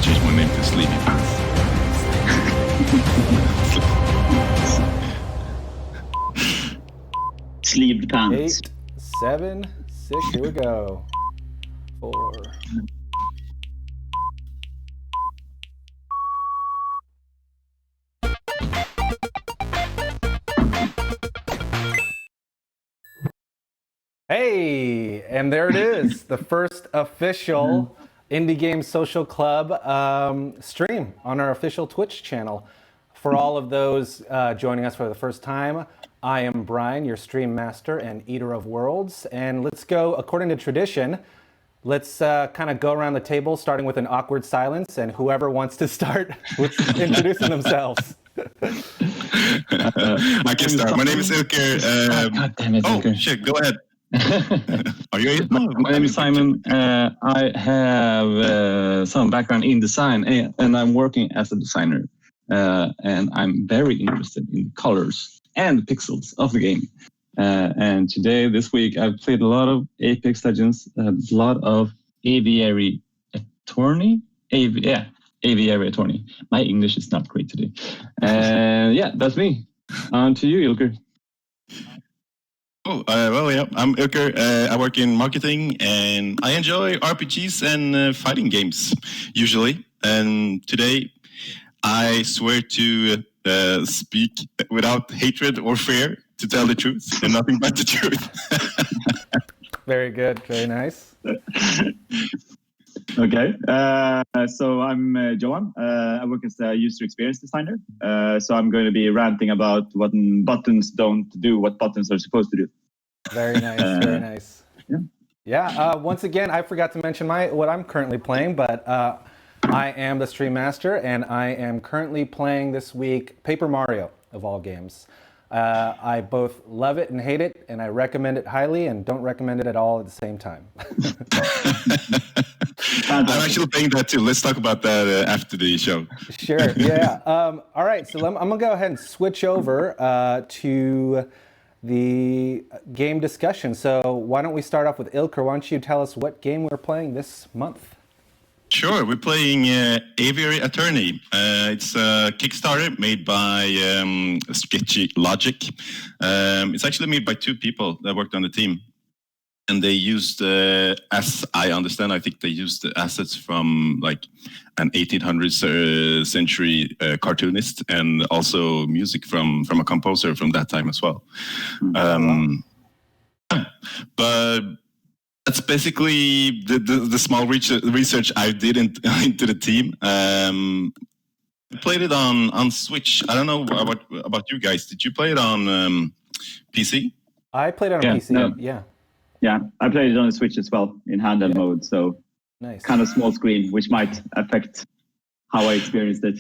change my name to Sleepy Pants. Sleeved pants. 8, 7, 6. Here we go. 4. Hey, and there it is, the first official Indie Game Social Club stream on our official Twitch channel. For all of those joining us for the first time, I am Brian, your stream master and eater of worlds. And let's go, according to tradition, let's kind of go around the table, starting with an awkward silence, and whoever wants to start with introducing themselves. I can start. My name is Ilker. God damn it, Ilker. Shit, go ahead. Are you? My name is Simon. I have some background in design, and I'm working as a designer. And I'm very interested in the colors and pixels of the game. And today, this week, I've played a lot of Apex Legends, a lot of Aviary Attorney. Aviary Attorney. My English is not great today. And yeah, that's me. On to you, Ilker. Oh, well, yeah, I'm Ilker. I work in marketing, and I enjoy RPGs and fighting games, usually. And today, I swear to speak without hatred or fear, to tell the truth, and nothing but the truth. Very good, very nice. Okay, so I'm Johan. I work as a user experience designer. So I'm going to be ranting about what buttons don't do what buttons are supposed to do. Very nice, very nice. Yeah. Once again, I forgot to mention what I'm currently playing, but I am the stream master, and I am currently playing this week Paper Mario, of all games. I both love it and hate it, and I recommend it highly and don't recommend it at all at the same time. I'm actually playing that too. Let's talk about that after the show. Sure, yeah. All right, so I'm going to go ahead and switch over to the game discussion. So why don't we start off with Ilker? Why don't you tell us what game we're playing this month? Sure, we're playing Aviary Attorney. It's a Kickstarter made by Sketchy Logic. It's actually made by two people that worked on the team. And they used, as I understand, I think they used the assets from like an 1800s century cartoonist, and also music from a composer from that time as well. But that's basically the small research I did into the team. I played it on Switch. I don't know about you guys. Did you play it on PC? I played it on PC, yeah. Yeah, I played it on the Switch as well in handheld mode, so nice. Kind of small screen, which might affect how I experienced it.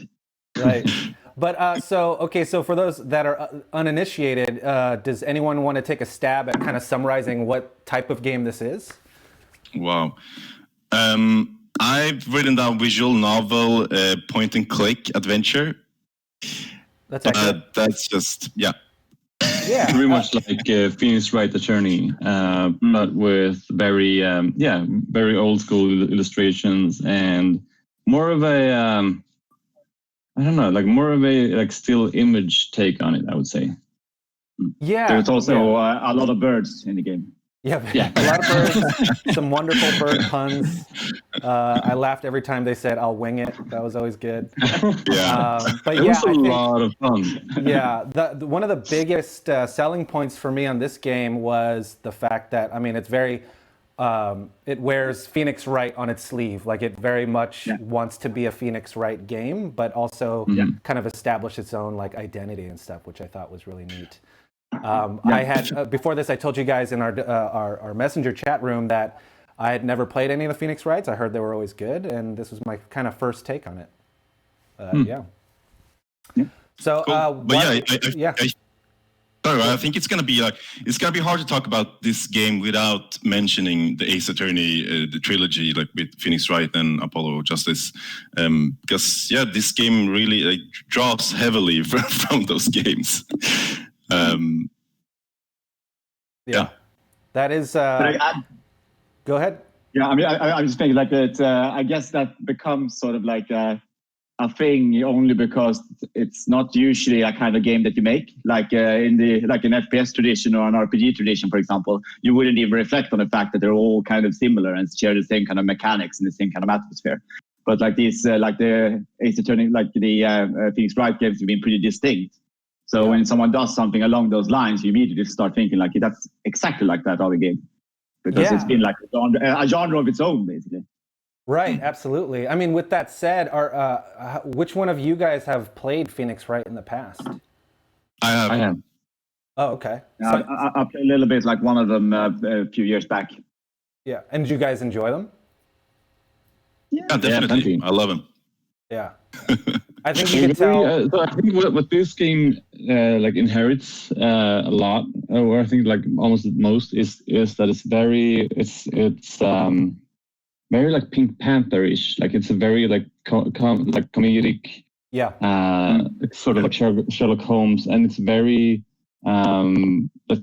Right. But so for those that are uninitiated, does anyone want to take a stab at kind of summarizing what type of game this is? Wow. I've written down visual novel, point and click adventure. That's accurate. That's just, yeah. Yeah. Very much like Phoenix Wright Attorney, but with very old school illustrations and more of a, more of a still image take on it, I would say. Yeah. There's also a lot of birds in the game. Yeah, a lot of birds, some wonderful bird puns. I laughed every time they said, "I'll wing it." That was always good. Yeah, but it was a lot of fun. Yeah, one of the biggest selling points for me on this game was the fact that, I mean, it's very, it wears Phoenix Wright on its sleeve. Like, it very much wants to be a Phoenix Wright game, but also kind of establish its own like identity and stuff, which I thought was really neat. I had before this, I told you guys in our messenger chat room that I had never played any of the Phoenix Wrights. I heard they were always good, and this was my kind of first take on it. Yeah. So, cool. I think it's gonna be hard to talk about this game without mentioning the Ace Attorney, the trilogy, like with Phoenix Wright and Apollo Justice, because this game really draws heavily from those games. That is. But Go ahead. Yeah, I mean, I was just thinking like that. I guess that becomes sort of like a thing only because it's not usually a kind of game that you make. Like in an FPS tradition or an RPG tradition, for example, you wouldn't even reflect on the fact that they're all kind of similar and share the same kind of mechanics and the same kind of atmosphere. But like these, like the Ace Attorney, like the Phoenix Wright games have been pretty distinct. So when someone does something along those lines, you immediately start thinking like that's exactly like that other game. Because it's been like a genre of its own, basically. Right, absolutely. I mean, with that said, which one of you guys have played Phoenix Wright in the past? I have. Oh, okay. I played a little bit like one of them a few years back. Yeah, and did you guys enjoy them? Yeah, definitely. Yeah, I love them. Yeah. I think you can tell. So I think what this game like inherits a lot, or I think like almost most is that it's very very like Pink Panther-ish. Like it's a very like like comedic, sort of like Sherlock Holmes, and it's very like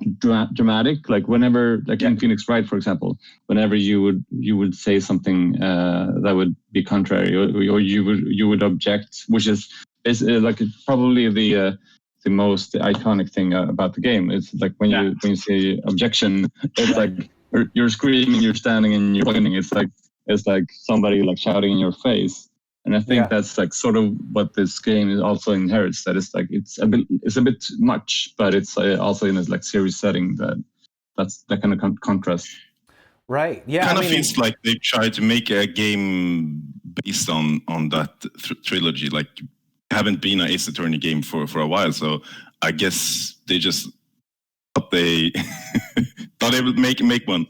dramatic. Like whenever, like in Phoenix Wright, for example, whenever you would say something that would be contrary, or you would object, which is like probably the most iconic thing about the game. It's like when you say objection, it's like you're screaming, you're standing, and you're pointing. It's like somebody like shouting in your face. And I think that's like sort of what this game also inherits. That it's like it's a bit much, but it's also in a like serious setting that's that kind of contrast. Right. Yeah. Kind of feels like they tried to make a game based on that trilogy. Like haven't been an Ace Attorney game for a while, so I guess they just thought they would make one.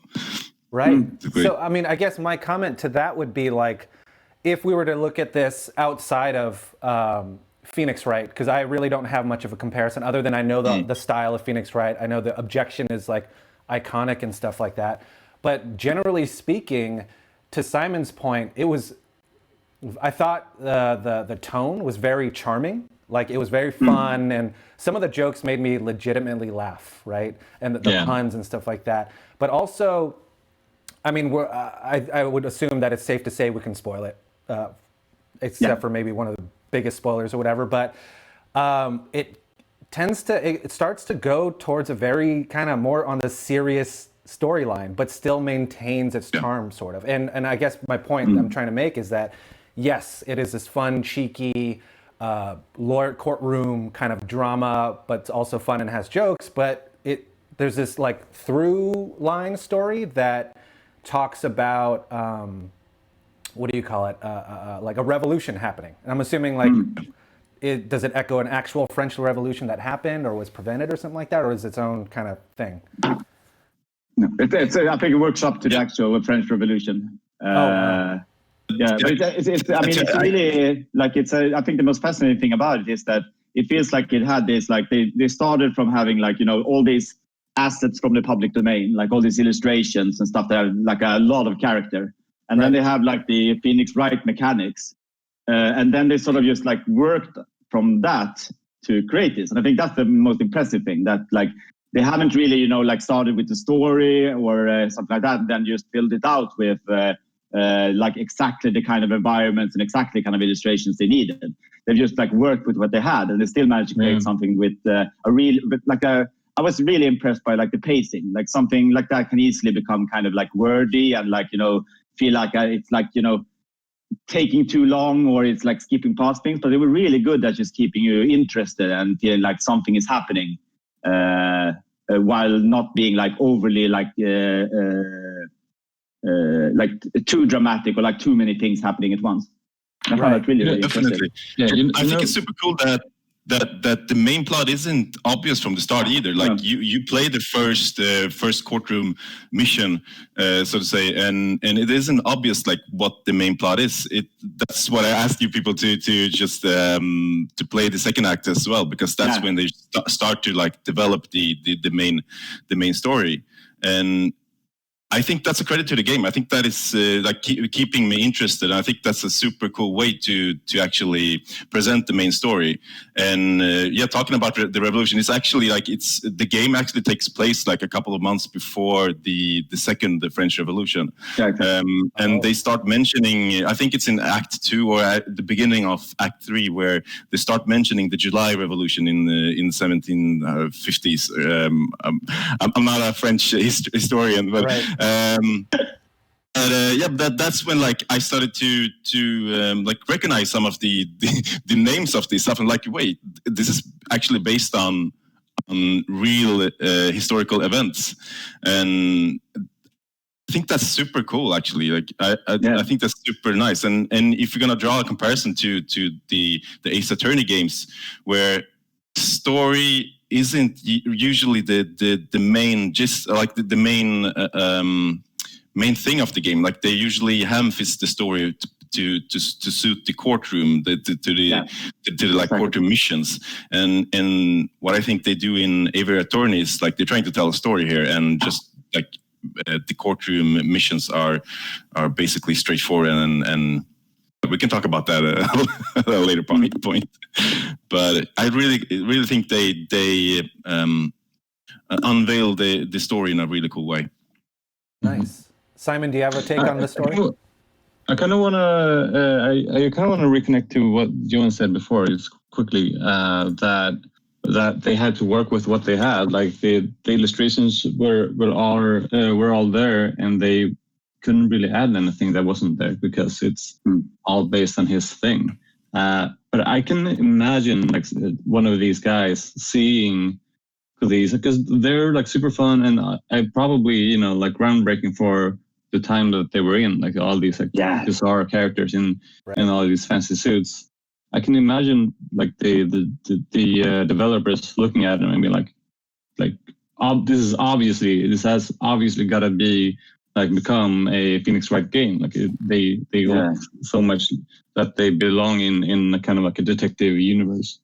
Right. So I mean, I guess my comment to that would be like, if we were to look at this outside of Phoenix Wright, because I really don't have much of a comparison other than I know the style of Phoenix Wright. I know the objection is like iconic and stuff like that. But generally speaking, to Simon's point, I thought the tone was very charming. Like it was very fun, and some of the jokes made me legitimately laugh, right? And the puns and stuff like that. But also, I mean, I would assume that it's safe to say we can spoil it. Except for maybe one of the biggest spoilers or whatever, but it starts to go towards a very kind of more on the serious storyline, but still maintains its charm, sort of. And I guess my point I'm trying to make is that yes, it is this fun, cheeky lawyer courtroom kind of drama, but it's also fun and has jokes. But there's this like through line story that talks about. What do you call it? Like a revolution happening. And I'm assuming like, does it echo an actual French Revolution that happened or was prevented or something like that? Or is it its own kind of thing? No, I think it works up to the actual French Revolution. But it's really like I think the most fascinating thing about it is that it feels like it had this, like they started from having like, all these assets from the public domain, like all these illustrations and stuff that have like a lot of character. And then they have like the Phoenix Wright mechanics. And then they sort of just like worked from that to create this. And I think that's the most impressive thing, that like they haven't really, like started with the story or something like that, and then just filled it out with like exactly the kind of environments and exactly the kind of illustrations they needed. They've just like worked with what they had, and they still managed to create something with I was really impressed by like the pacing, like something like that can easily become kind of like wordy and like, feel like it's like, taking too long or it's like skipping past things, but they were really good at just keeping you interested and feeling like something is happening while not being like overly like too dramatic or like too many things happening at once. I found that really definitely. Impressive. I think it's super cool that the main plot isn't obvious from the start either. Like you play the first courtroom mission, so to say, and it isn't obvious like what the main plot is. That's what I asked you people to just to play the second act as well, because that's when they start to like develop the main story. And I think that's a credit to the game. I think that is keeping me interested. I think that's a super cool way to actually present the main story. And talking about the revolution, it's actually the game actually takes place like a couple of months before the French Revolution. And they start mentioning, I think it's in Act 2 or at the beginning of Act 3, where they start mentioning the July Revolution in 1750s. I'm not a French historian, but. Right. That's when I started to recognize some of the names of this stuff and wait, this is actually based on real historical events, and I think that's super cool. Actually, I think that's super nice. And if you're gonna draw a comparison to the Ace Attorney games, where story isn't usually the main gist, the main thing of the game. They usually ham-fist the story to suit the courtroom, to the courtroom missions. And what I think they do in Aviary Attorney is they're trying to tell a story here, and just the courtroom missions are basically straightforward and we can talk about that at a later point. But I really think they unveil the story in a really cool way. Nice. Simon, do you have a take on the story? I kind of want to reconnect to what Johan said before, just quickly, that they had to work with what they had. The illustrations were all there, and they couldn't really add anything that wasn't there because it's all based on his thing. But I can imagine one of these guys seeing these, because they're super fun, and I probably groundbreaking for the time that they were in, all these bizarre characters in all these fancy suits. I can imagine the developers looking at them and be this has obviously got to be become a Phoenix Wright game. They look so much that they belong in a kind of a detective universe.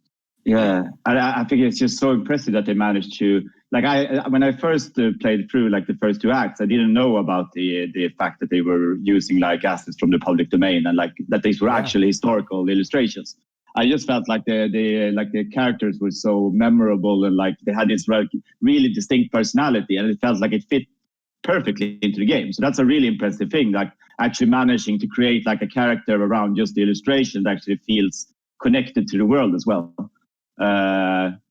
Yeah, I think it's just so impressive that they managed to when I first played through the first two acts, I didn't know about the fact that they were using assets from the public domain and that these were actually historical illustrations. I just felt the characters were so memorable, and they had this really distinct personality, and it felt like it fit perfectly into the game. So that's a really impressive thing, actually managing to create a character around just the illustration that actually feels connected to the world as well.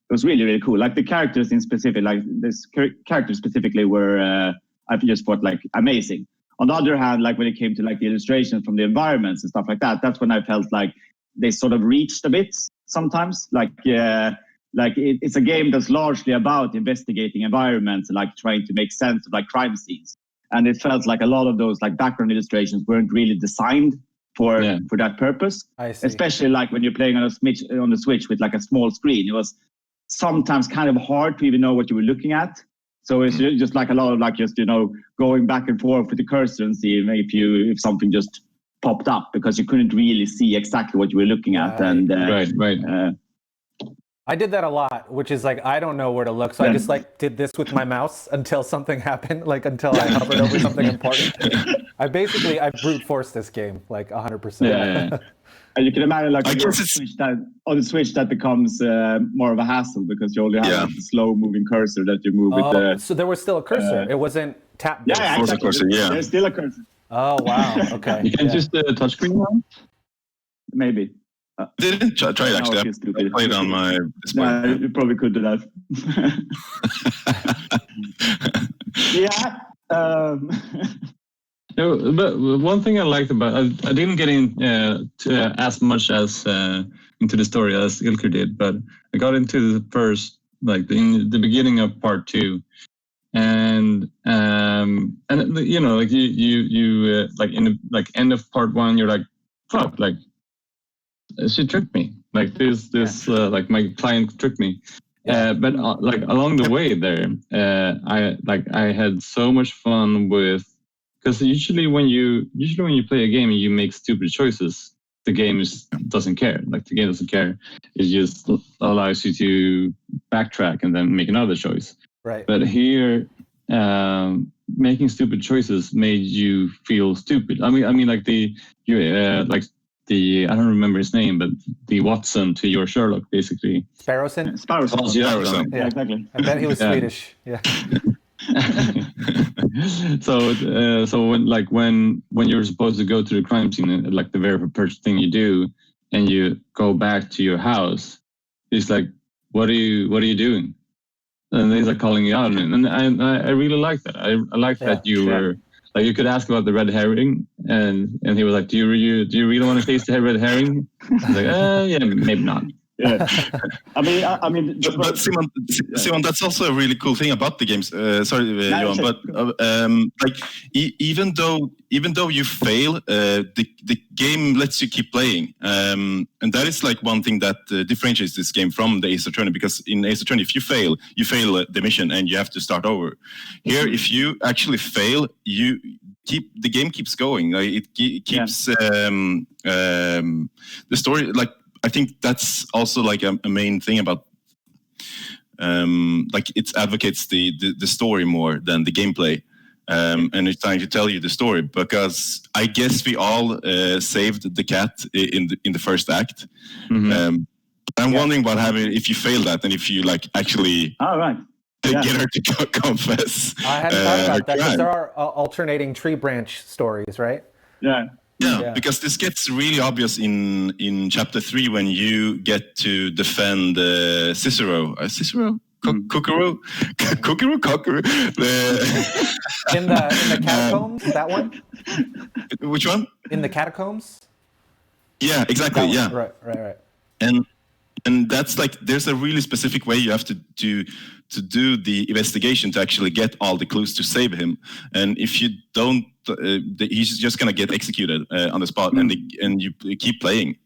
It was really, really cool. The characters in specific, this character specifically were, I just thought amazing. On the other hand, when it came to the illustrations from the environments and stuff like that, that's when I felt they sort of reached a bit sometimes. It's a game that's largely about investigating environments and trying to make sense of crime scenes. And it felt a lot of those background illustrations weren't really designed for that purpose. I see. Especially when you're playing on the Switch with a small screen. It was sometimes kind of hard to even know what you were looking at. So it's just a lot of just going back and forth with the cursor and seeing if something just popped up, because you couldn't really see exactly what you were looking at. And right. I did that a lot, which is I don't know where to look. So I just did this with my mouse until something happened, until I hovered over something important. I brute forced this game 100%. Yeah. And you can imagine on the Switch that becomes more of a hassle, because you only have the slow moving cursor that you move with. So there was still a cursor. It wasn't tap. Yeah, exactly. There's still a cursor. Oh wow. Okay. You can just touchscreen now? Maybe. Didn't try it actually. I played on my display. No, you probably could do that. Yeah. No, but one thing I liked about I didn't get in to as much as into the story as Ilker did, but I got into the first in the beginning of part 2, and you in the end of part 1, you're fuck, she tricked me. My client tricked me. But along the way there, I had so much fun with, because usually when you play a game and you make stupid choices, the game doesn't care. The game doesn't care. It just allows you to backtrack and then make another choice. Right. But here, making stupid choices made you feel stupid. I mean, like the I don't remember his name, but the Watson to your Sherlock, basically. Sparrowson? Sparrowson. Yeah, exactly. I bet he was Swedish. Yeah. So when you're supposed to go to the crime scene, like the very first thing you do, and you go back to your house, it's like, what are you doing? And he's like calling you out, and I really like that. I like that you were like, you could ask about the red herring, and he was like, do you really want to taste the red herring? I was like, yeah, maybe not. Yeah, I mean, but Simon, that's also a really cool thing about the games. Johan, but like even though you fail, the game lets you keep playing, and that is like one thing that differentiates this game from the Ace Attorney. Because in Ace Attorney, if you fail the mission and you have to start over. Here, if you actually fail, the game keeps going. Like, it keeps the story like. I think that's also like a main thing about like it advocates the story more than the gameplay, and it's trying to tell you the story, because I guess we all saved the cat in the first act. Mm-hmm. I'm wondering what happens if you fail that, and if you like actually get her to confess. I hadn't thought about that, because there are alternating tree branch stories, right? Yeah, because this gets really obvious in chapter 3 when you get to defend Cicero. Cookeroo? Cookeroo? In the catacombs? That one? Which one? In the catacombs? Yeah, exactly. Yeah. Right. And that's like, there's a really specific way you have to do the investigation to actually get all the clues to save him. And if you don't, he's just gonna get executed on the spot, and you keep playing,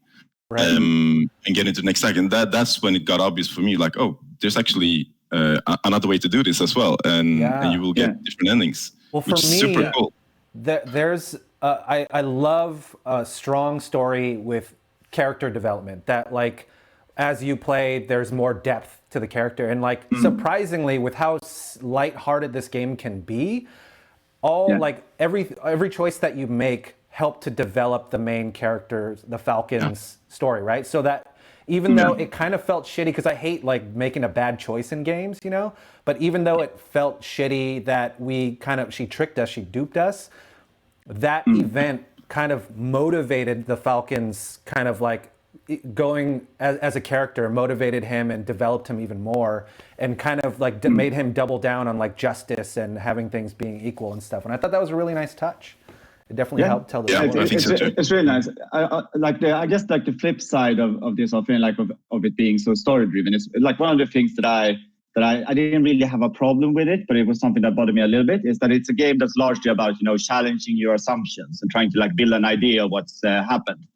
right? And get into the next act. And that's when it got obvious for me, like, oh, there's actually another way to do this as well, and you will get different endings. Well, for me, super cool. There's I love a strong story with character development that, like, as you play, there's more depth to the character. And like, surprisingly, with how lighthearted this game can be, like every choice that you make help to develop the main character, the Falcon's story, right? So that even though it kind of felt shitty, because I hate like making a bad choice in games, you know, but even though it felt shitty that she tricked us, she duped us, that event kind of motivated the Falcon's kind of like going as a character, motivated him and developed him even more, and kind of like made him double down on like justice and having things being equal and stuff. And I thought that was a really nice touch. It definitely helped tell the story. It's really nice. I guess like the flip side of this whole thing, like of it being so story driven, is like one of the things that I didn't really have a problem with it, but it was something that bothered me a little bit, is that it's a game that's largely about, you know, challenging your assumptions and trying to like build an idea of what's happened.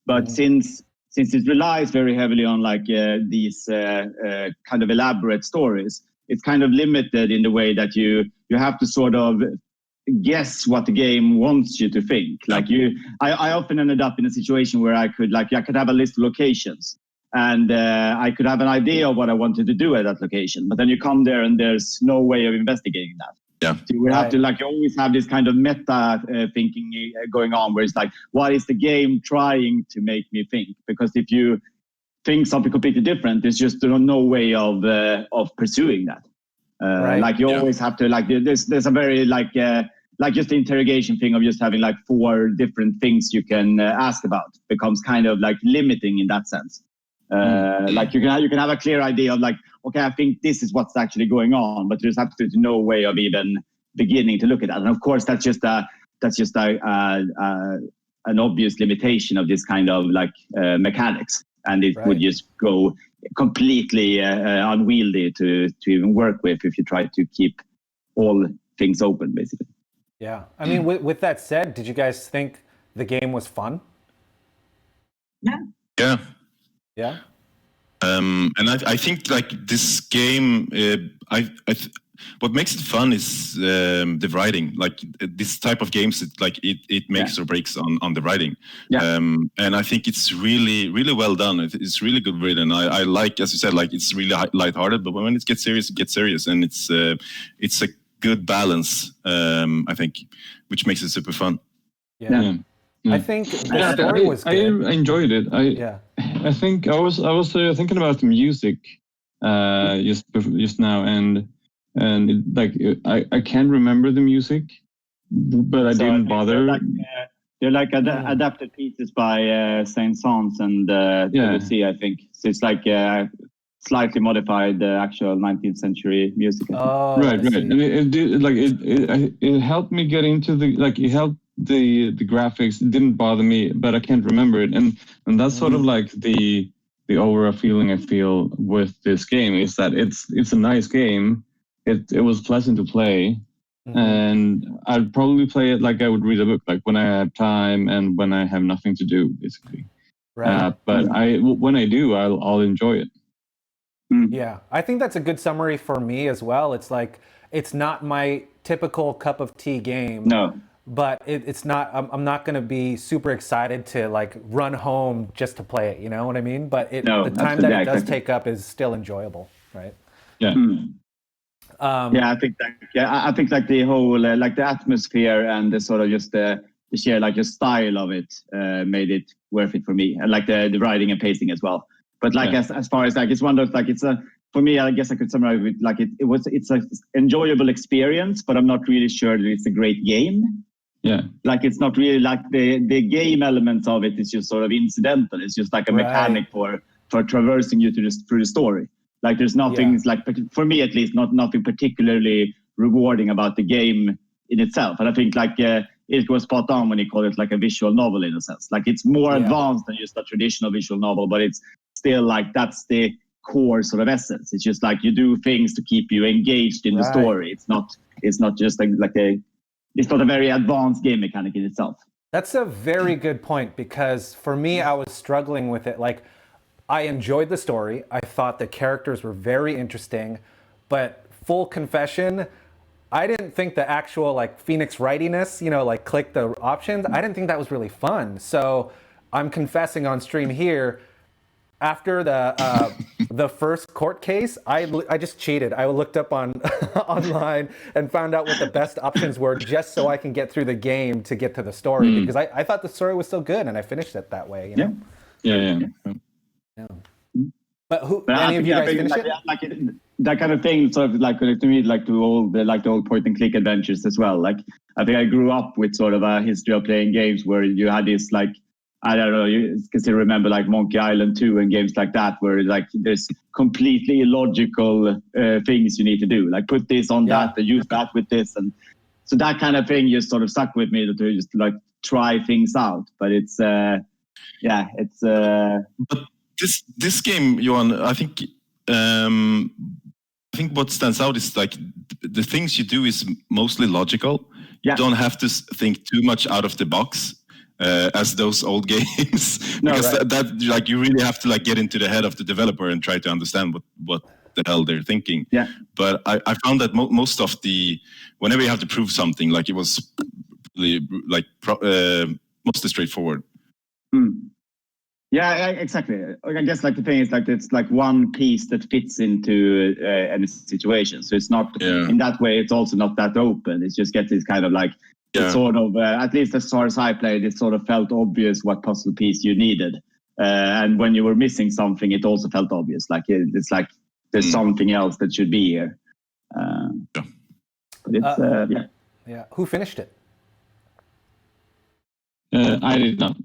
But since it relies very heavily on like these kind of elaborate stories, it's kind of limited in the way that you have to sort of guess what the game wants you to think. Like I often ended up in a situation where I could have a list of locations, and I could have an idea of what I wanted to do at that location, but then you come there and there's no way of investigating that. Yeah. So we have to like, you always have this kind of meta thinking going on, where it's like, what is the game trying to make me think? Because if you think something completely different, there's just no way of pursuing that. Like you always have to like, there's a very like just the interrogation thing of just having like 4 different things you can ask about becomes kind of like limiting in that sense. Like you can have a clear idea of like, okay, I think this is what's actually going on, but there's absolutely no way of even beginning to look at that. And of course, that's just an obvious limitation of this kind of like mechanics, and it would just go completely unwieldy to even work with if you try to keep all things open, basically. Yeah, I mean, with that said, did you guys think the game was fun? Yeah. Yeah. And I think like this game, what makes it fun is the writing. Like this type of games, it makes or breaks on the writing. Yeah. And I think it's really, really well done. It's really good written. I like, as you said, like it's really lighthearted, but when it gets serious, and it's a good balance, I think, which makes it super fun. Yeah. I think the story was good. I enjoyed it. I think I was thinking about the music just now, and I can't remember the music, but I didn't bother. They're like adapted pieces by Saint-Saëns and Debussy, I think. So it's like slightly modified actual 19th century music. Oh, right. And it helped me get into it helped the graphics. It didn't bother me, but I can't remember it. And that's sort of like the overall feeling I feel with this game is that it's a nice game. It was pleasant to play. And I'd probably play it like I would read a book, like when I have time and when I have nothing to do, basically. Right. But when I do, I'll enjoy it. Yeah, I think that's a good summary for me as well. It's like it's not my typical cup of tea game. No. But it's not. I'm not going to be super excited to like run home just to play it. You know what I mean? But the time that it does take up is still enjoyable, right? Yeah. I think like the whole like the atmosphere and the sort of just the sheer like the style of it made it worth it for me, and like the writing and pacing as well. But like as far as like it's one of those like it's a for me, I guess I could summarize it like it's an enjoyable experience, but I'm not really sure that it's a great game. Yeah, like it's not really like the game elements of it is just sort of incidental. It's just like a mechanic for traversing you through the story. Like there's nothing like for me at least, nothing particularly rewarding about the game in itself. And I think like it was spot on when he called it like a visual novel in a sense. Like it's more advanced than just a traditional visual novel, but it's still like that's the core sort of essence. It's just like you do things to keep you engaged in the story. It's not just it's not a very advanced game mechanic in itself. That's a very good point, because for me, I was struggling with it. Like, I enjoyed the story. I thought the characters were very interesting, but full confession, I didn't think the actual like Phoenix writiness, like click the options, I didn't think that was really fun. So I'm confessing on stream here, after the first court case, I just cheated. I looked up on online and found out what the best options were just so I can get through the game to get to the story, because I thought the story was so good and I finished it that way. Yeah. But any of you guys finish it? Like that kind of thing, sort of like to me, like to all the old point and click adventures as well. Like I think I grew up with sort of a history of playing games where you had this like, I don't know, you can still remember like Monkey Island 2 and games like that, where like there's completely illogical things you need to do, like put this on that and use that with this, and so that kind of thing just sort of stuck with me to just like try things out. But it's But this game, Johan, I think what stands out is like the things you do is mostly logical. You don't have to think too much out of the box as those old games, because that like you really have to like get into the head of the developer and try to understand what the hell they're thinking. Yeah. But I found that most of whenever you have to prove something, like it was really like mostly straightforward. Yeah, exactly. I guess like the thing is like it's like one piece that fits into any situation. So it's not in that way. It's also not that open. It just gets this kind of like it's sort of at least as far as I played, it sort of felt obvious what puzzle piece you needed. And when you were missing something, it also felt obvious. Like it's like there's something else that should be here. But it's Who finished it? I did not.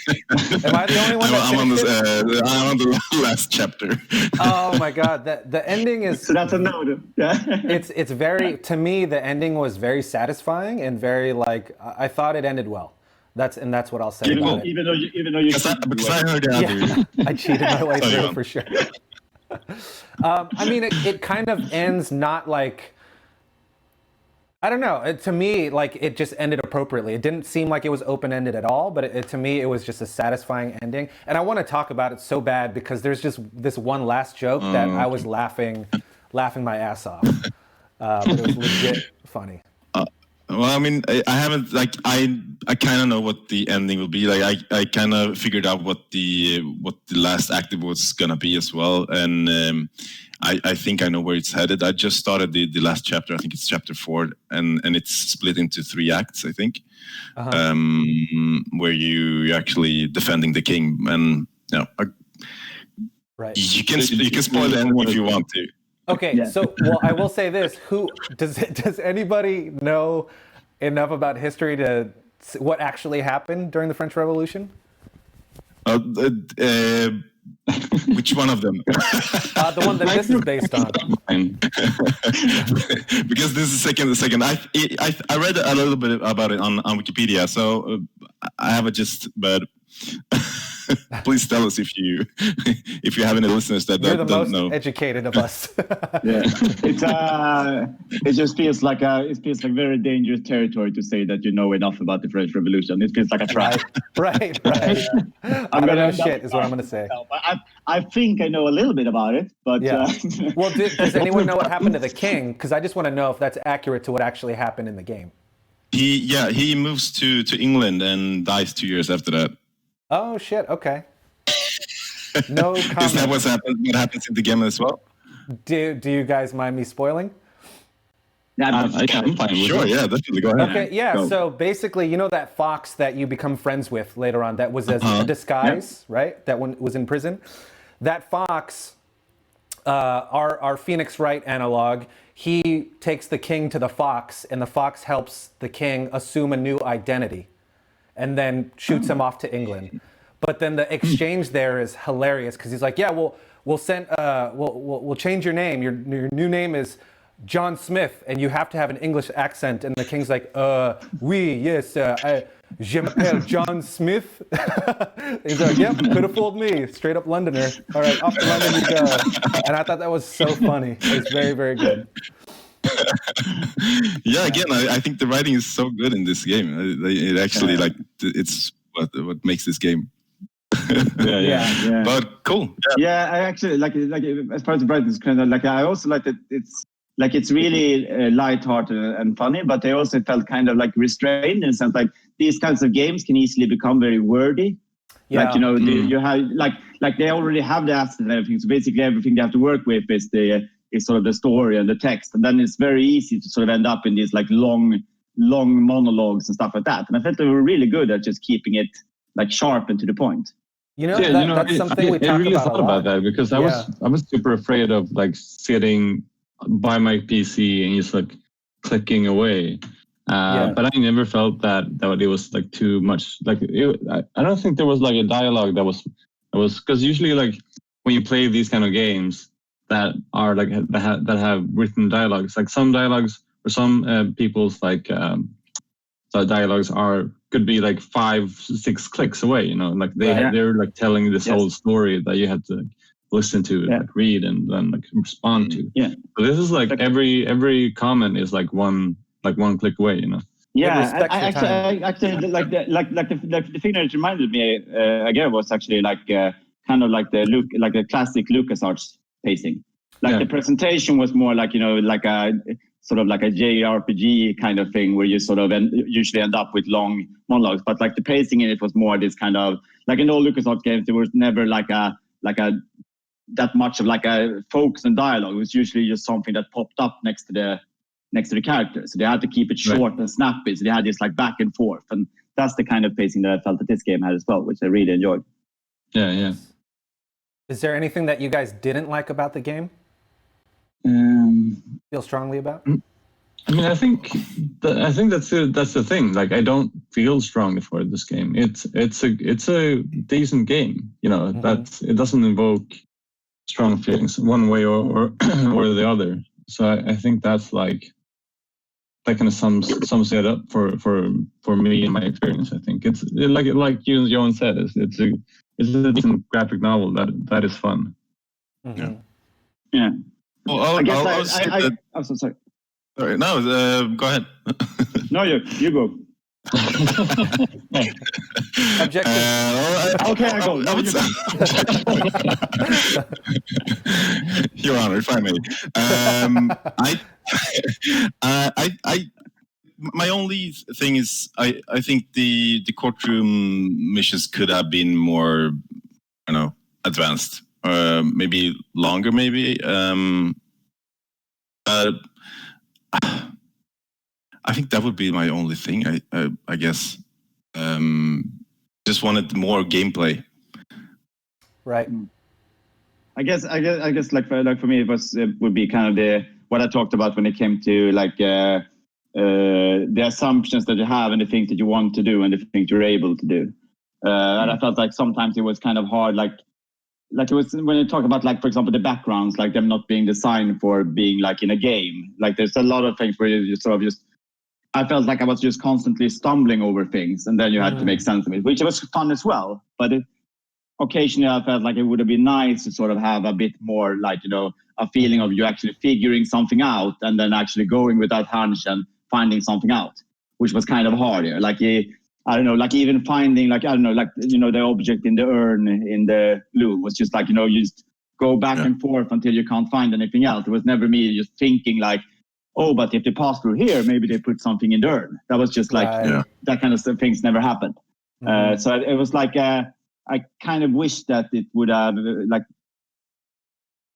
Am I the only one that finished it? I'm on the last chapter. Oh my god, the ending is. So that's a no. Yeah. It's very, to me, the ending was very satisfying and very like I thought it ended well. That's what I'll say about it. Even though you because I heard that. I cheated my way through for sure. I mean, it kind of ends not like. I don't know. To me, like it just ended appropriately. It didn't seem like it was open-ended at all, but to me, it was just a satisfying ending. And I want to talk about it so bad because there's just this one last joke that I was laughing my ass off. But it was legit funny. Well, I mean, I haven't like I kind of know what the ending will be. Like I kind of figured out what the last act was gonna be as well, and I think I know where it's headed. I just started the last chapter. I think it's chapter 4, and it's split into 3 acts, I think, where you're actually defending the king. And right. you can spoil the ending if you want to. Okay, so I will say this: does anybody know enough about history to what actually happened during the French Revolution? Which one of them? The one that this is based on. Because this is the second. I read a little bit about it on Wikipedia, so I have a gist, but please tell us if you have any listeners that You're the don't most know. educated of us. It just feels like very dangerous territory to say that you know enough about the French Revolution. It feels like a trap. Right. I'm gonna know shit is what I'm gonna say. I think I know a little bit about it, but Well, does anyone know what happened to the king? Because I just want to know if that's accurate to what actually happened in the game. He moves to England and dies 2 years after that. Oh shit! Okay. No comment. Is that what happens in the game as well? Do you guys mind me spoiling? I'm fine. Sure, yeah, definitely. Go ahead. Okay, yeah. Go. So basically, you know that fox that you become friends with later on that was as a disguise, right? That one was in prison. That fox, our Phoenix Wright analog, he takes the king to the fox, and the fox helps the king assume a new identity, and then shoots him off to England. But then the exchange there is hilarious because he's like, "Yeah, we'll send, we'll change your name. Your new name is John Smith, and you have to have an English accent." And the king's like, oui, yes, je m'appelle John Smith. He's like, "Yep, could have fooled me. Straight up Londoner. All right, off to London you go." And I thought that was so funny. It's very, very good. Yeah, again, I think the writing is so good in this game. It actually it's what makes this game. Yeah. But cool. Yeah, I actually like as far as the writing is kind of like I also like that it's really lighthearted and funny, but I also felt kind of like restrained in the sense like these kinds of games can easily become very wordy. Yeah. Like you have like they already have the assets and everything, so basically everything they have to work with is sort of the story and the text, and then it's very easy to sort of end up in these like long monologues and stuff like that. And I felt they were really good at just keeping it like sharp and to the point. That's something we talk really about thought a lot. about that because I was super afraid of like sitting by my PC and just like clicking away. But I never felt that it was like too much. Like I don't think there was like a dialogue that was because usually like when you play these kind of games that are like that have written dialogues, like some dialogues or some people's like dialogues could be like 5-6 clicks away. Like they're like telling this whole story that you have to listen to, like read and then like respond to. Yeah. So this is like every comment is like one click away. Yeah, I actually like the thing that reminded me again was actually like kind of like the classic LucasArts pacing. Like the presentation was more like like a sort of like a JRPG kind of thing where you sort of usually end up with long monologues, but like the pacing in it was more this kind of like in all LucasArts games there was never like a that much of like a focus and dialogue. It was usually just something that popped up next to the character. So they had to keep it short and snappy. So they had this like back and forth. And that's the kind of pacing that I felt that this game had as well, which I really enjoyed. Yeah. Is there anything that you guys didn't like about the game? Feel strongly about? I mean, I think that's the thing. Like, I don't feel strongly for this game. It's a decent game. It doesn't invoke strong feelings one way or the other. So I think that's like that kind of sums it up for me and my experience. I think it's like you and Johan said, it's a decent graphic novel that is fun. Mm-hmm. Yeah. Well, I'm so sorry. Sorry, no, go ahead. No, you go. Objective. Okay, I go. Your Honor, if I may. My only thing is, I think the courtroom missions could have been more, advanced. maybe longer, maybe. I think that would be my only thing. I guess just wanted more gameplay. Right. I guess like for me it would be kind of what I talked about when it came to like the assumptions that you have and the things that you want to do and the things you're able to do. And I felt like sometimes it was kind of hard, like it was when you talk about, like, for example, the backgrounds, like them not being designed for being like in a game. Like there's a lot of things where you just sort of I felt like I was just constantly stumbling over things, and then you had to make sense of it, which was fun as well. But occasionally I felt like it would have been nice to sort of have a bit more, like, a feeling of you actually figuring something out and then actually going with that hunch and finding something out, which was kind of harder. Like, I don't know, like even finding, like, I don't know, like, the object in the urn in the loo was just like, you just go back and forth until you can't find anything else. It was never me just thinking like, oh, but if they pass through here, maybe they put something in the urn. That was just like, that kind of stuff, things never happened. So it was like, I kind of wish that it would have, like,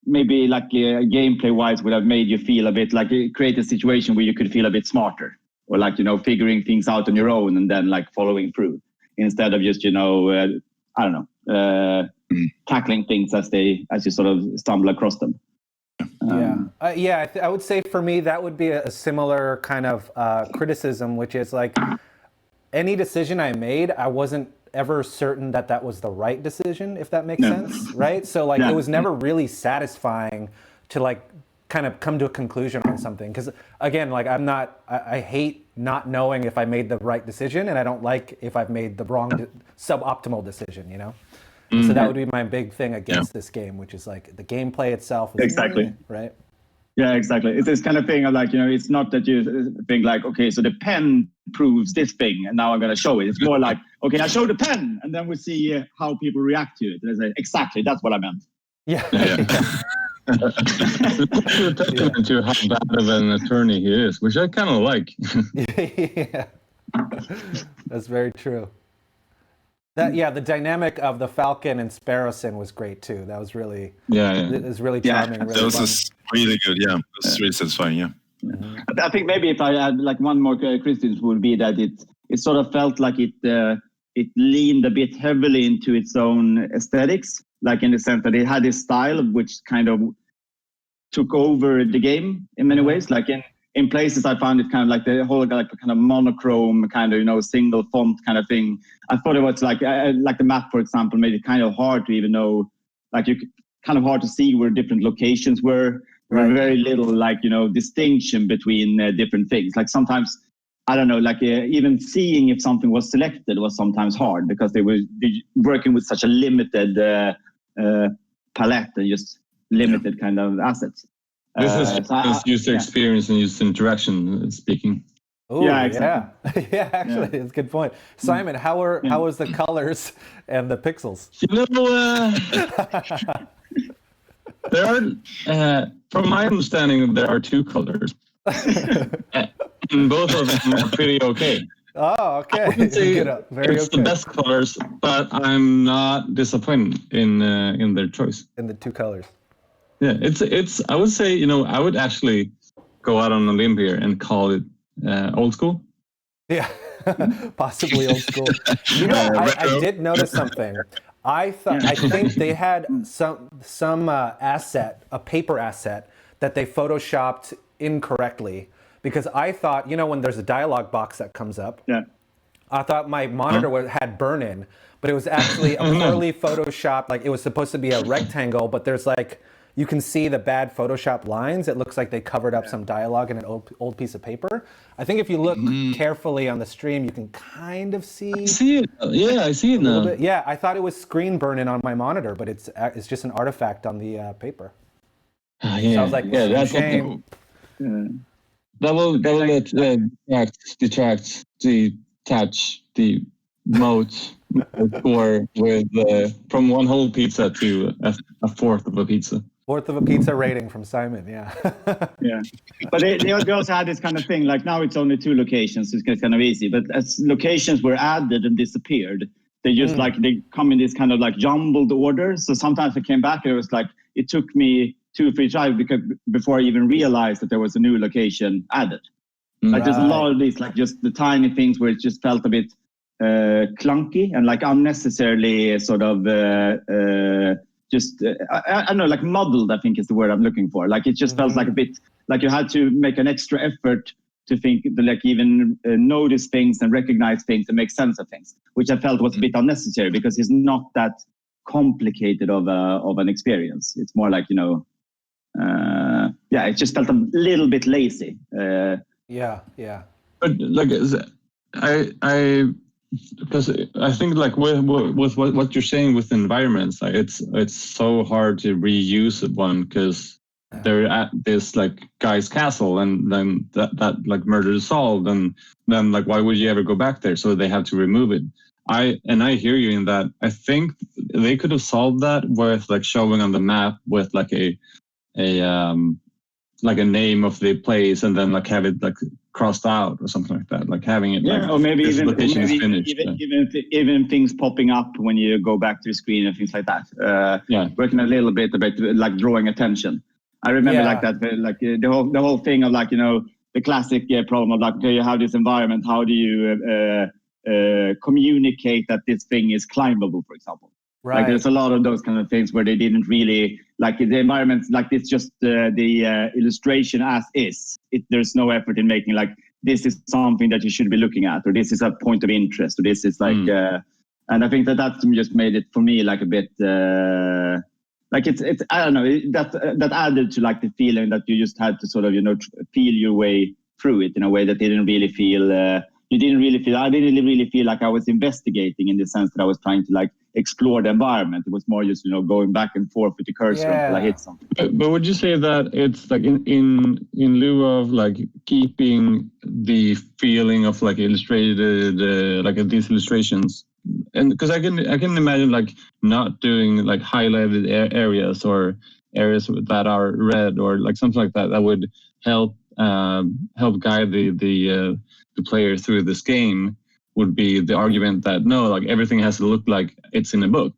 maybe like gameplay wise would have made you feel a bit like, create a situation where you could feel a bit smarter, or like, figuring things out on your own and then like following through, instead of just, I don't know, tackling things as you sort of stumble across them. I would say for me that would be a similar kind of criticism, which is like any decision I made, I wasn't ever certain that was the right decision, if that makes sense, right? So like it was never really satisfying to like kind of come to a conclusion on something, because again, like I hate not knowing if I made the right decision, and I don't like if I've made the wrong suboptimal decision, So that would be my big thing against this game, which is like the gameplay itself is exactly right. Yeah, exactly. It's this kind of thing of like, it's not that you think like, okay, so the pen proves this thing and now I'm going to show it. It's more like, okay, I show the pen and then we see how people react to it. And I say, exactly, that's what I meant. Yeah. Testament to how bad of an attorney he is, which I kind of like. Yeah, that's very true. The dynamic of the Falcon and Sparrowson was great too. That was really, it was really charming. Really that was really good. Yeah, it was really satisfying. Yeah. I think maybe if I had like one more criticism would be that it sort of felt like it leaned a bit heavily into its own aesthetics, like in the sense that it had this style which kind of took over the game in many ways. Like in places I found it kind of like the whole like kind of monochrome kind of, single font kind of thing. I thought it was like the map, for example, made it kind of hard to even know, like kind of hard to see where different locations were. There were very little like, distinction between different things. Like sometimes, I don't know, like even seeing if something was selected was sometimes hard because they were working with such a limited palette and just limited kind of assets. This is user experience and user interaction speaking. Oh, yeah, exactly. Yeah, actually, it's a good point. Simon, how was the colors and the pixels? There are, from my understanding, there are two colors. And both of them are pretty okay. Oh, okay. I would say it's the best colors, but I'm not disappointed in their choice. In the two colors. Yeah, it's. I would say, I would actually go out on a limb here and call it old school. Yeah, possibly old school. I did notice something. I think they had some asset, a paper asset that they photoshopped incorrectly, because I thought, when there's a dialogue box that comes up, I thought my monitor had burn-in, but it was actually a poorly photoshopped, like it was supposed to be a rectangle, but there's like, you can see the bad Photoshop lines. It looks like they covered up some dialogue in an old piece of paper. I think if you look carefully on the stream, you can kind of see. I see it. Yeah, I see it now. Bit. Yeah, I thought it was screen burn-in on my monitor, but it's just an artifact on the paper. So I was like, that's shame. That will detach the moat score with from one whole pizza to a fourth of a pizza. Fourth of a pizza rating from Simon, yeah. Yeah, but they also had this kind of thing, like now it's only 2 locations, so it's kind of easy, but as locations were added and disappeared, they just they come in this kind of like jumbled order. So sometimes I came back and it was like, it took me 2 or 3 tries before I even realized that there was a new location added. Like there's a lot of these, like just the tiny things where it just felt a bit clunky and like unnecessarily sort of I don't know, like muddled, I think is the word I'm looking for. Like it just felt like a bit like you had to make an extra effort to think, like even notice things and recognize things and make sense of things, which I felt was a bit unnecessary because it's not that complicated of an experience. It's more like, it just felt a little bit lazy. Yeah. But like because I think like with what you're saying with environments, like it's so hard to reuse one because they're at this like guy's castle and then that like murder is solved and then like why would you ever go back there? So they have to remove it. I hear you in that. I think they could have solved that with like showing on the map with like a name of the place and then like have it like crossed out or something like that, like having it or maybe even things popping up when you go back to the screen and things like that. Working a little bit about like drawing attention. I remember like that, like the whole thing of like the classic problem of like, okay, you have this environment, how do you communicate that this thing is climbable, for example? Right. Like there's a lot of those kind of things where they didn't really like the environment, like it's just the illustration as is. There's no effort in making like this is something that you should be looking at, or this is a point of interest, or this is like, and I think that just made it for me like a bit like it's I don't know, that added to like the feeling that you just had to sort of feel your way through it in a way that didn't really feel. I didn't really feel like I was investigating in the sense that I was trying to like explore the environment. It was more just, going back and forth with the cursor until I hit something. But would you say that it's like in lieu of like keeping the feeling of like illustrated, like these illustrations? And because I can imagine like not doing like highlighted areas or areas that are red or like something like that would help guide the player through this game would be the argument that no, like everything has to look like it's in a book,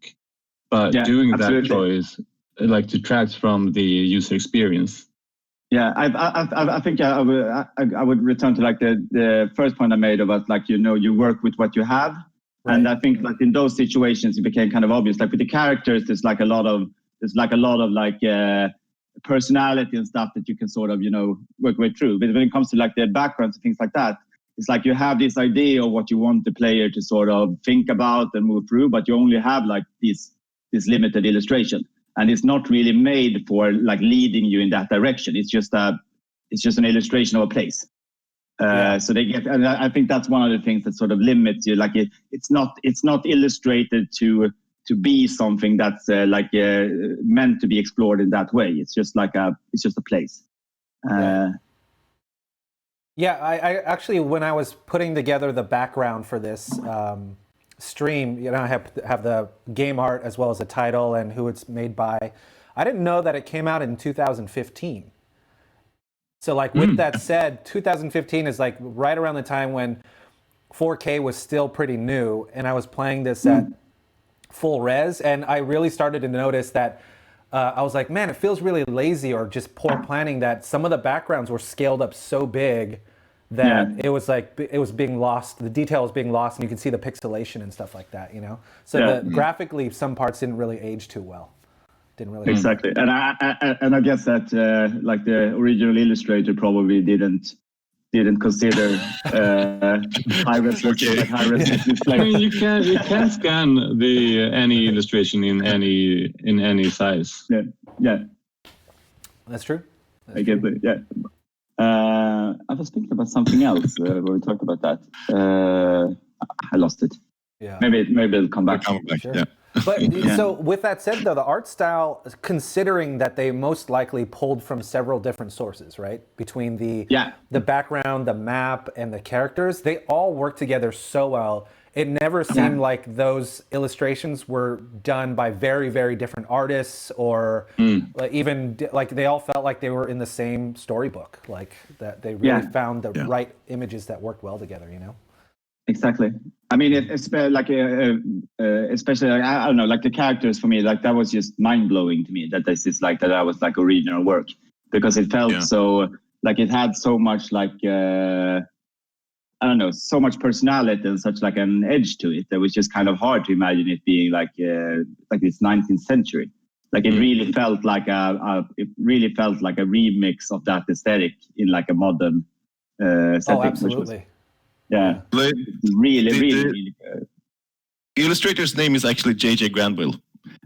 but doing that choice like detracts from the user experience. Yeah, I think I would return to like the first point I made about like you work with what you have, and I think like in those situations it became kind of obvious. Like with the characters, there's a lot of like personality and stuff that you can sort of work way through. But when it comes to like the backgrounds and things like that, it's like you have this idea of what you want the player to sort of think about and move through, but you only have like this limited illustration, and it's not really made for like leading you in that direction. It's just an illustration of a place. So they get, and I think that's one of the things that sort of limits you. Like it's not illustrated to be something that's meant to be explored in that way. It's just a place. I actually, when I was putting together the background for this stream, I have the game art as well as the title and who it's made by. I didn't know that it came out in 2015. So like with that said, 2015 is like right around the time when 4K was still pretty new, and I was playing this at full res, and I really started to notice that I was like, man, it feels really lazy or just poor planning that some of the backgrounds were scaled up so big that it was like it was being lost. The detail was being lost, and you can see the pixelation and stuff like that. So graphically, some parts didn't really age too well. Didn't really exactly. And I guess that like the original illustrator probably didn't consider high resolution. Like high resolution display. I mean, you can scan any illustration in any size. Yeah. That's true. I get it. Yeah. I was thinking about something else when we talked about that. I lost it. Yeah. Maybe it'll come back. Sure. Yeah. But so with that said, though, the art style, considering that they most likely pulled from several different sources, right? Between the background, the map, and the characters, they all work together so well. It never seemed like those illustrations were done by very, very different artists, or like even like they all felt like they were in the same storybook, like that they really found the right images that worked well together, Exactly. I mean, especially I don't know, like the characters for me, like that was just mind blowing to me. That this is like that was like original work, because it felt so like it had so much like I don't know, so much personality and such like an edge to it. That was just kind of hard to imagine it being like this 19th century. Like it really felt like a remix of that aesthetic in like a modern setting. Oh, absolutely. Yeah, really good. The illustrator's name is actually J.J. Granville.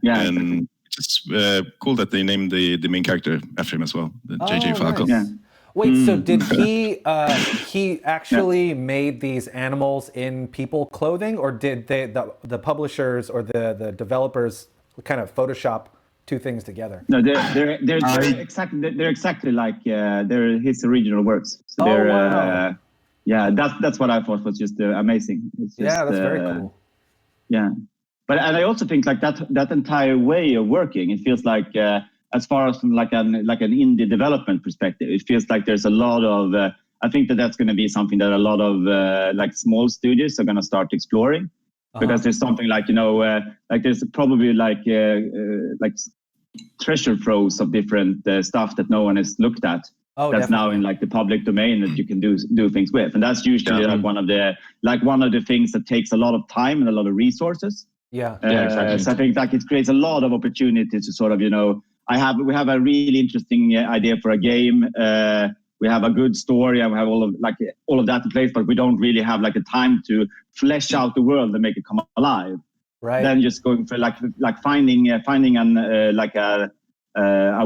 Yeah, and it's cool that they named the main character after him as well, the J.J. Falco. Nice. Yeah. Wait, so did he actually made these animals in people clothing, or did the publishers or the developers kind of Photoshop two things together? No, they're exactly like they're his original works. So wow. Yeah, that's what I thought was just amazing. It's just, that's very cool. Yeah, and I also think like that entire way of working, it feels like as far as from like an indie development perspective, it feels like there's a lot of. I think that's going to be something that a lot of like small studios are going to start exploring, because there's something like like there's probably like treasure troves of different stuff that no one has looked at. That's definitely now in like the public domain that you can do things with, and that's usually like one of the things that takes a lot of time and a lot of resources. Exactly. So I think like it creates a lot of opportunities to sort of we have a really interesting idea for a game. We have a good story, and we have all of that in place, but we don't really have like a time to flesh out the world and make it come alive. Right. Then just going for like finding an like a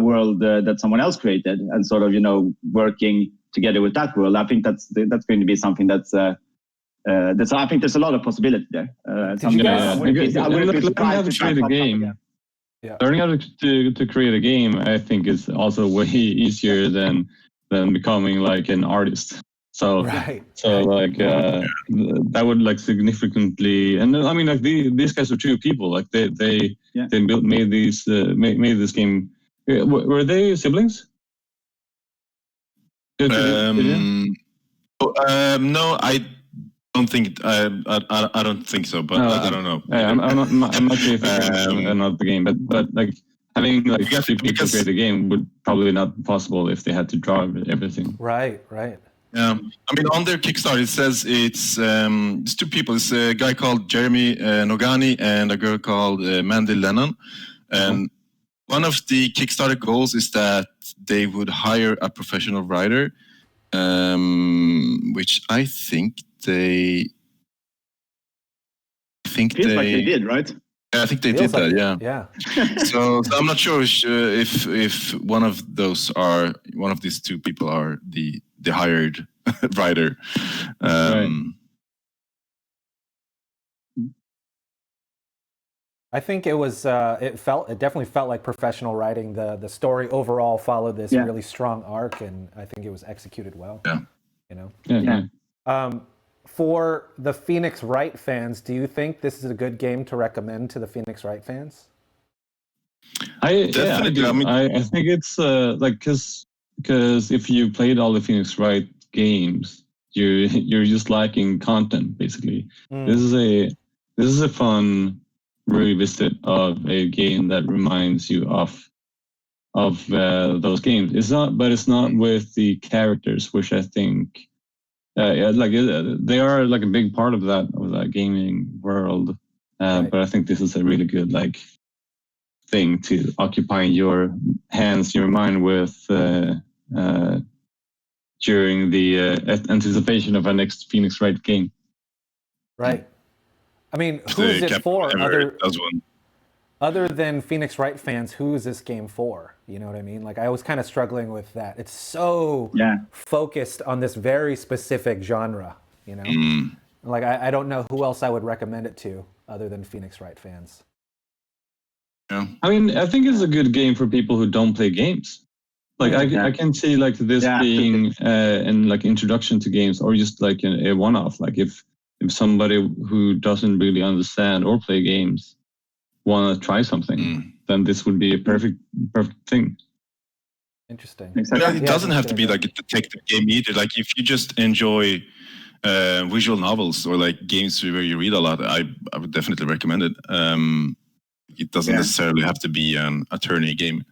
world that someone else created, and sort of working together with that world. I think that's going to be something that's I think there's a lot of possibility there. Learning how to create a game. Learning how to create a game, I think, is also way easier than becoming like an artist. So like that would like significantly, and I mean like these guys are two people. Like they made this game. Were they siblings? No, I don't think I don't think so, but I don't know. I'm not sure if not the game, but like having like two people create a game would probably not be possible if they had to draw everything. Right. I mean, on their Kickstarter, it says it's two people. It's a guy called Jeremy Nogani and a girl called Mandy Lennon. And one of the Kickstarter goals is that they would hire a professional writer, which I think they like they did, right? Yeah, I think they did that. Yeah. So I'm not sure if one of these two people are the hired writer. I think it was. It definitely felt like professional writing. The story overall followed this really strong arc, and I think it was executed well. For the Phoenix Wright fans, do you think this is a good game to recommend to the Phoenix Wright fans? I think it's like because if you played all the Phoenix Wright games, you're just lacking content basically. This is a fun revisit of a game that reminds you of those games. It's not with the characters, which I think they are like a big part of that gaming world. But I think this is a really good like thing to occupy your hands, your mind with during the anticipation of our next Phoenix Wright game. Right. I mean, who is it for? Other than Phoenix Wright fans, who is this game for? You know what I mean? Like, I was kind of struggling with that. It's so focused on this very specific genre, Like, I don't know who else I would recommend it to other than Phoenix Wright fans. Yeah. I mean, I think it's a good game for people who don't play games. Like, I can see like this being an like introduction to games, or just like a one-off. Like if somebody who doesn't really understand or play games want to try something, then this would be a perfect thing. Interesting. Exactly. It doesn't have to be like a detective game either. Like if you just enjoy visual novels or like games where you read a lot, I would definitely recommend it. It doesn't necessarily have to be an attorney game.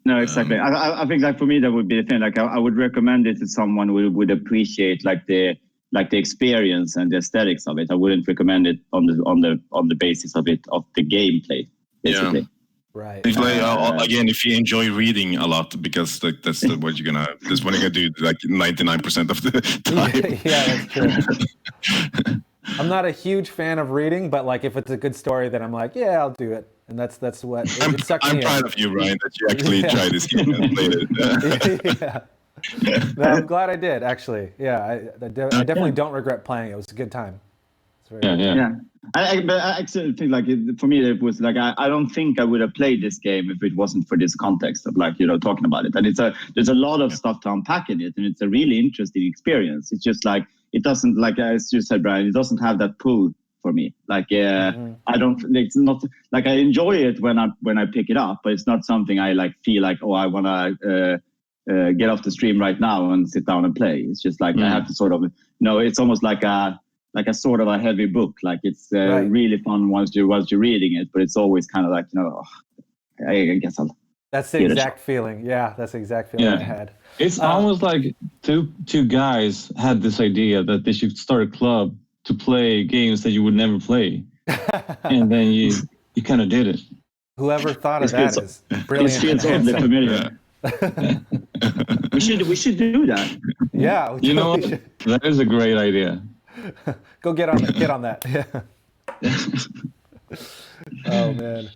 No, exactly. I think like for me that would be the thing. Like I would recommend it to someone who would appreciate like the experience and the aesthetics of it. I wouldn't recommend it on the basis of the gameplay, basically. Yeah. Right. If again, if you enjoy reading a lot, because like that's what you're gonna do like 99% of the time. Yeah, that's true. I'm not a huge fan of reading, but like if it's a good story, then I'm like, yeah, I'll do it. And that's what it sucks me I'm in. proud of you, Ryan, that you actually tried this game and played it. No, I'm glad I did, actually. Yeah, I definitely don't regret playing it. It was a good time. Yeah. But I actually think like for me it was like I don't think I would have played this game if it wasn't for this context of like talking about it. And there's a lot of stuff to unpack in it, and it's a really interesting experience. It's just like it doesn't, like as you said, Brian, it doesn't have that pull for me. Like I don't. It's not like I enjoy it when I pick it up, but it's not something I like feel like I want to get off the stream right now and sit down and play. It's just like I have to sort of it's almost like a sort of a heavy book. Like it's really fun once you're reading it, but it's always kind of like I guess I'll. That's the exact feeling. Yeah, that's the exact feeling I had. It's almost like two guys had this idea that they should start a club to play games that you would never play, and then you kind of did it. Whoever thought of that is brilliant. It feels oddly familiar. we should do that. Yeah, you know what? That is a great idea. Go get on that. Oh man.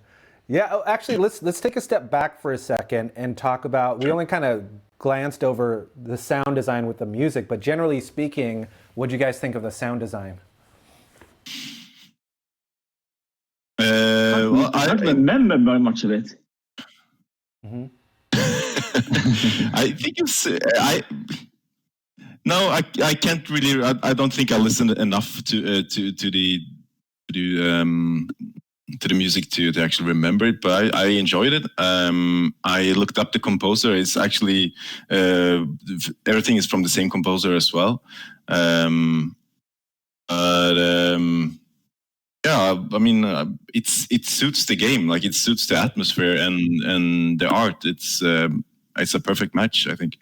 Yeah, actually let's take a step back for a second and talk about, we only kind of glanced over the sound design with the music, but generally speaking, what do you guys think of the sound design? Well, I don't remember very much of it. Mm-hmm. I think it's I can't really. I don't think I listened enough to the music to actually remember it, but I enjoyed it. I looked up the composer. It's actually everything is from the same composer as well. Yeah, I mean, it suits the game. Like it suits the atmosphere and the art. It's a perfect match, I think.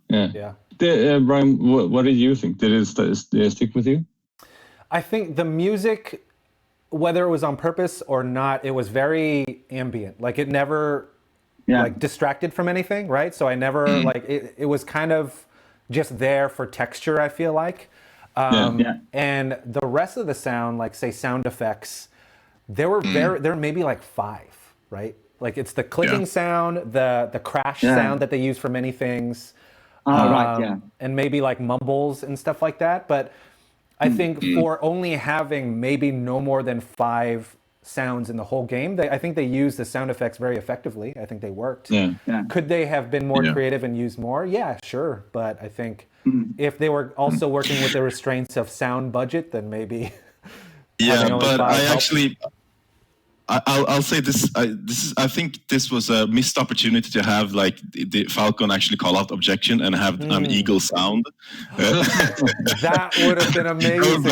Yeah. Brian, what did you think? Did it stick with you? I think the music, whether it was on purpose or not, it was very ambient. Like it never like distracted from anything, right? So I never it was kind of just there for texture, I feel like. And the rest of the sound, like say sound effects, there were maybe like 5, right? Like it's the clicking sound, the crash sound that they use for many things. And maybe like mumbles and stuff like that. But I think for only having maybe no more than 5 sounds in the whole game, I think they used the sound effects very effectively. I think they worked. Could they have been more creative and used more? Yeah, sure. But I think if they were also working with the restraints of sound budget, then maybe. But I'll say this. I think this was a missed opportunity to have like the Falcon actually call out objection and have an eagle sound. That would have been amazing.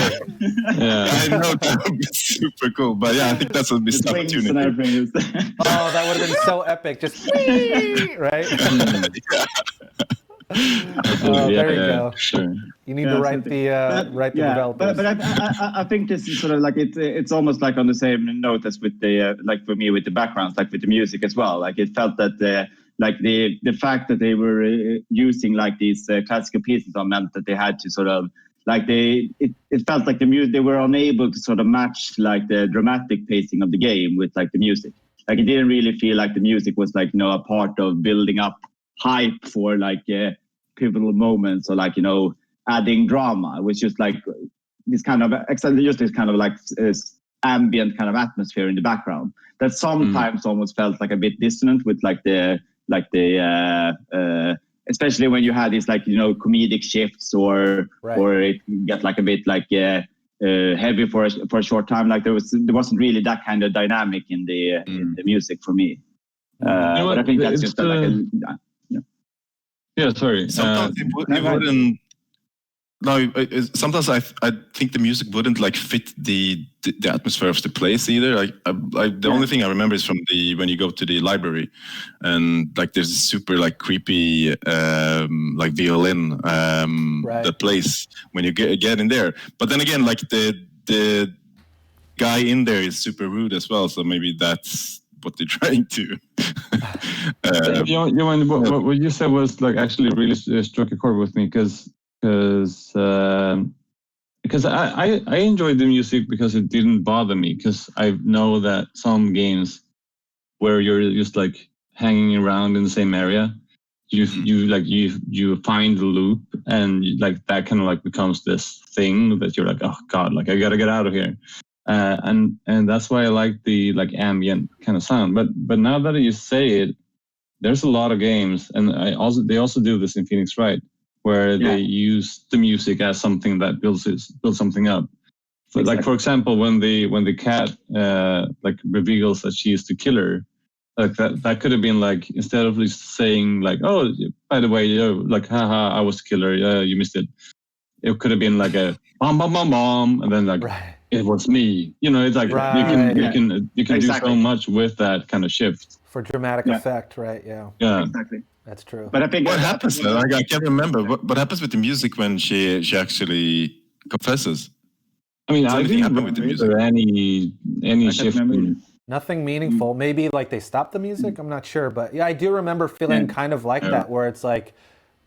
I know that would be super cool. But yeah, I think that's a missed opportunity. Oh, that would have been so epic. Just right. There you go. Sure. You need to write the developers. But I think this is sort of like it's almost like on the same note as with the like for me with the backgrounds, like with the music as well. Like it felt that like the fact that they were using like these classical pieces meant that they had to sort of like it felt like the music, they were unable to sort of match like the dramatic pacing of the game with like the music. Like it didn't really feel like the music was like a part of building up hype for like pivotal moments or like adding drama. It was just like this kind of like ambient kind of atmosphere in the background that sometimes almost felt like a bit dissonant with like the especially when you had these like comedic shifts or it get like a bit like heavy for a short time. Like there wasn't really that kind of dynamic in the music for me. But I think that's just like yeah, sorry. Sometimes it wouldn't no, sometimes I think the music wouldn't like fit the atmosphere of the place either. The only thing I remember is from when you go to the library, and like there's a super like creepy like violin that plays when you get in there. But then again, like the guy in there is super rude as well, so maybe that's what they're trying to. What you said was like actually really struck a chord with me because I enjoyed the music because it didn't bother me, because I know that some games where you're just like hanging around in the same area, you find the loop, and like that kind of like becomes this thing that you're like, oh god, like I gotta get out of here. And that's why I like the like ambient kind of sound. But now that you say it, there's a lot of games, and they also do this in Phoenix Wright, where they use the music as something that builds something up. So, exactly. Like for example, when the cat like reveals that she is the killer, like that could have been like, instead of just saying like, oh, by the way, like haha, I was the killer, you missed it. It could have been like a bom bom bom bom, and then like it was me. You know, it's like you can do so much with that kind of shift for dramatic effect, right? Yeah. Exactly. That's true. But I think what happens though? I can't remember what happens with the music when she actually confesses. I mean, I didn't happen with the music. Any shift. Nothing meaningful. Maybe like they stopped the music. I'm not sure, but yeah, I do remember feeling kind of like that, where it's like,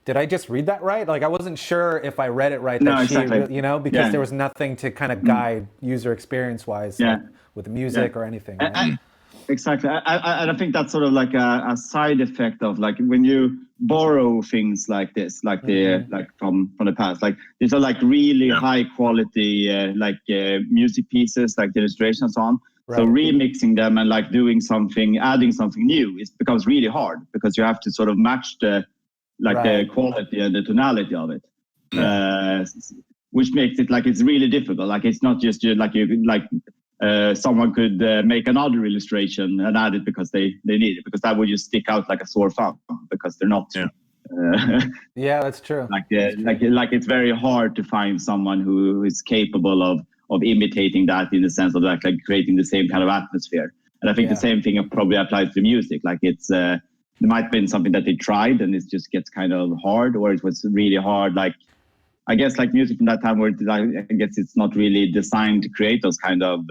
did I just read that right? Like I wasn't sure if I read it right. No, exactly. Because there was nothing to kind of guide user experience wise with the music or anything. Right? Exactly. I think that's sort of like a side effect of like when you borrow things like this, like like from the past, like these are like really high quality music pieces, like the illustrations on. Right. So remixing them and like doing something, adding something new, it becomes really hard because you have to sort of match the quality and the tonality of it, which makes it like it's really difficult. Like it's not just someone could make another illustration and add it because they need it, because that would just stick out like a sore thumb because they're not. Yeah, that's true. Like it's very hard to find someone who is capable of imitating that, in the sense of like creating the same kind of atmosphere. And I think the same thing probably applies to music. Like it's there might have been something that they tried and it just gets kind of hard, or it was really hard. Like I guess like music from that time, where I guess it's not really designed to create those kind of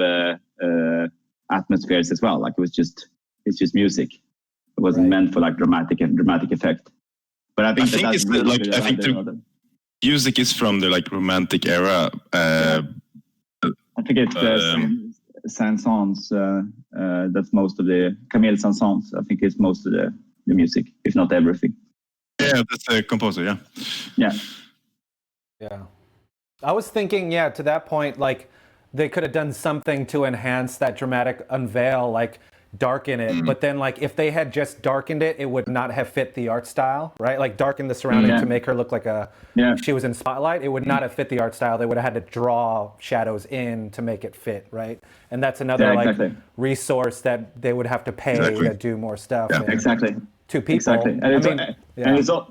atmospheres as well. Like it's just music. It wasn't meant for like dramatic effect. But I think that's really like I think the music is from the like romantic era. I think it's Saint-Saëns. That's most of the Camille Saint-Saëns. I think it's most of the music, if not everything. Yeah, that's a composer. Yeah. I was thinking, to that point, like they could have done something to enhance that dramatic unveil, like darken it. But then like if they had just darkened it, it would not have fit the art style, right? Like darken the surrounding to make her look like she was in spotlight. It would not have fit the art style. They would have had to draw shadows in to make it fit, right? And that's another resource that they would have to pay to do more stuff. Yeah, exactly. To people. Exactly. And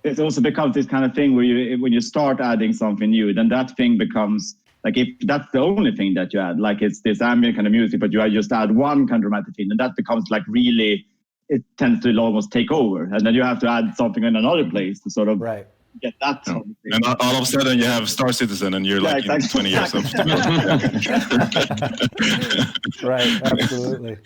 it also becomes this kind of thing where when you start adding something new, then that thing becomes like, if that's the only thing that you add, like it's this ambient kind of music, but you just add one kind of dramatic thing, and that becomes like really, it tends to almost take over. And then you have to add something in another place to sort of get that sort of thing. And all of a sudden you have Star Citizen and you're like in 20 years old. Right, absolutely.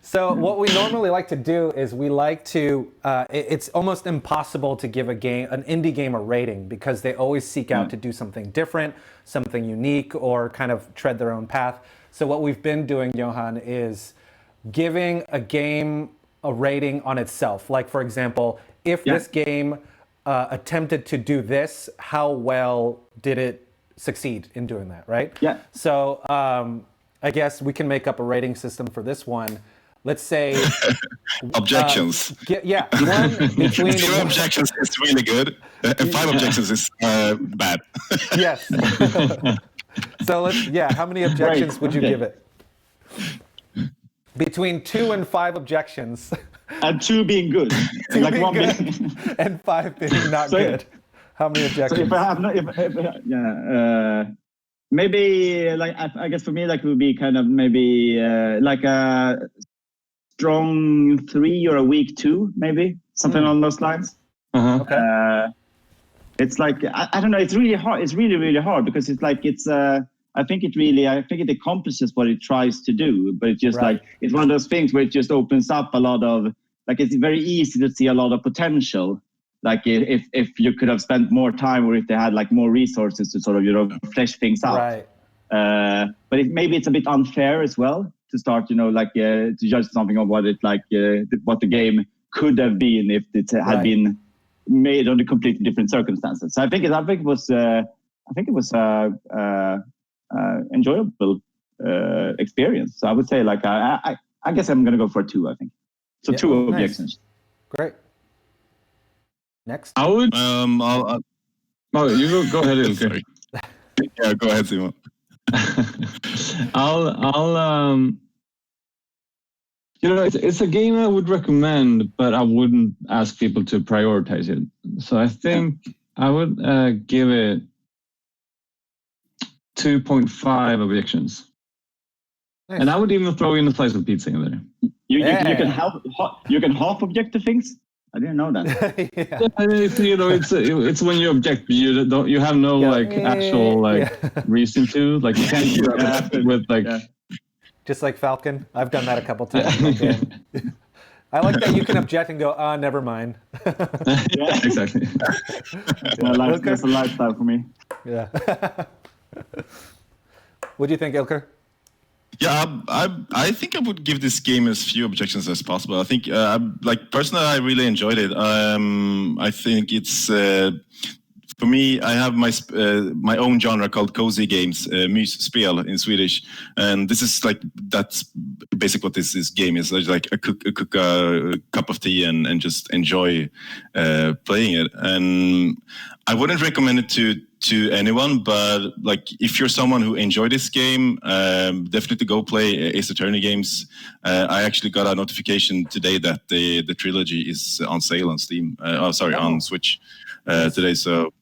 So what we normally like to do is we like to, it's almost impossible to give an indie game a rating, because they always seek out to do something different, something unique, or kind of tread their own path. So what we've been doing, Johan, is giving a game a rating on itself. Like, for example, if this game attempted to do this, how well did it succeed in doing that, right? Yeah. So I guess we can make up a rating system for this one. Let's say objections. One between 0 objections is really good, and 5 objections is bad. Yes. So how many objections would you give it? Between 2 and 5 objections. And 2 being good. 2 being good and 5 being not good. How many objectives? So if I have no, maybe like I guess for me like it would be kind of maybe like a strong 3 or a weak 2, maybe something along those lines. Okay. It's like I don't know. It's really hard. It's really hard because it's like it's. I think it accomplishes what it tries to do, but it's just like it's one of those things where it just opens up a lot of like it's very easy to see a lot of potential. Like if you could have spent more time, or if they had like more resources to sort of flesh things out. Right. But maybe it's a bit unfair as well to start to judge something on what it like what the game could have been if it had been made under completely different circumstances. So I think it was enjoyable experience. So I would say like I guess I'm gonna go for a 2. I think so. 2 objections. Great. Next. I would. I'll You go ahead, Ilke. sorry. Yeah, go ahead, Simon. I'll it's a game I would recommend, but I wouldn't ask people to prioritize it. So I think I would give it 2.5 objections. Nice. And I would even throw in a slice of pizza in there. You can half object to things. I didn't know that. It's when you object, you have no actual reason to like you can't with like. Yeah. Just like Falcon, I've done that a couple times. I like that you can object and go, never mind. Yeah, exactly. That's a lifestyle for me. Yeah. What do you think, Ilker? Yeah, I think I would give this game as few objections as possible. I think, like personally, I really enjoyed it. I think it's for me. I have my own genre called cozy games, misspelled in Swedish, and this is like that's basically what this game is. It's like cook a cup of tea and just enjoy playing it. And I wouldn't recommend it to anyone, but like if you're someone who enjoyed this game, definitely go play Ace Attorney games. I actually got a notification today that the trilogy is on sale on Steam. On Switch today. So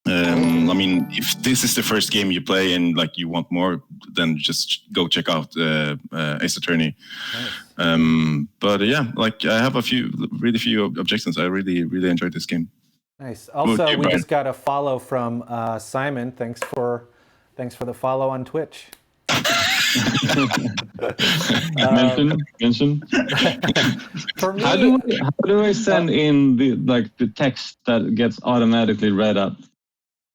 I mean, if this is the first game you play and like you want more, then just go check out Ace Attorney. Nice. But yeah, like I have really few objections. I really enjoyed this game. Nice. Also, we just got a follow from Simon. Thanks for the follow on Twitch. Mention. For me, how do I send in the text that gets automatically read up?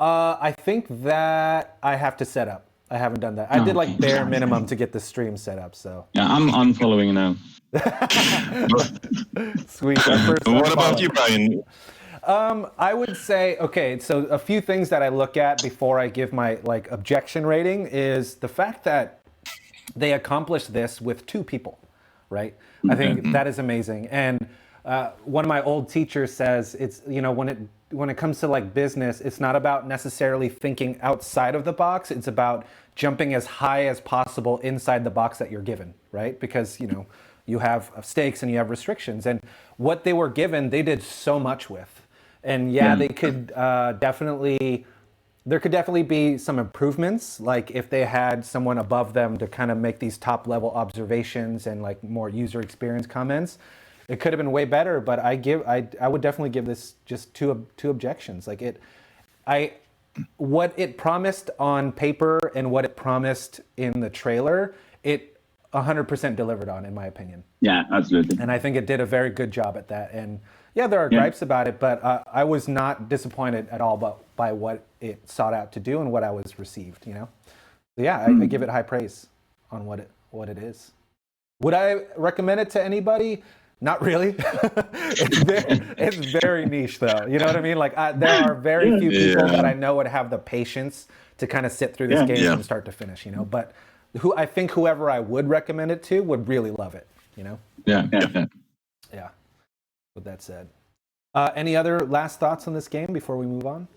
I think that I have to set up. I haven't done that. I did like bare minimum to get the stream set up. So yeah, I'm unfollowing now. Sweet. What about you, Brian? I would say, okay, so a few things that I look at before I give my objection rating is the fact that they accomplished this with 2 people, right? I think that is amazing. And one of my old teachers says it's, when it comes to like business, it's not about necessarily thinking outside of the box. It's about jumping as high as possible inside the box that you're given, right? Because, you have stakes and you have restrictions. And what they were given, they did so much with. And they could there could definitely be some improvements, like if they had someone above them to kind of make these top level observations and like more user experience comments. It could have been way better, but I would definitely give this just two objections. Like what it promised on paper and what it promised in the trailer, it 100% delivered on, in my opinion. Yeah, absolutely. And I think it did a very good job at that. And yeah, there are gripes about it, but I was not disappointed at all by what it sought out to do and what I was received, So yeah, I give it high praise on what it is. Would I recommend it to anybody? Not really. It's very niche, though. You know what I mean? Like there are very few people that I know would have the patience to kind of sit through this game from start to finish. But I think whoever I would recommend it to would really love it. Yeah. With that said, any other last thoughts on this game before we move on?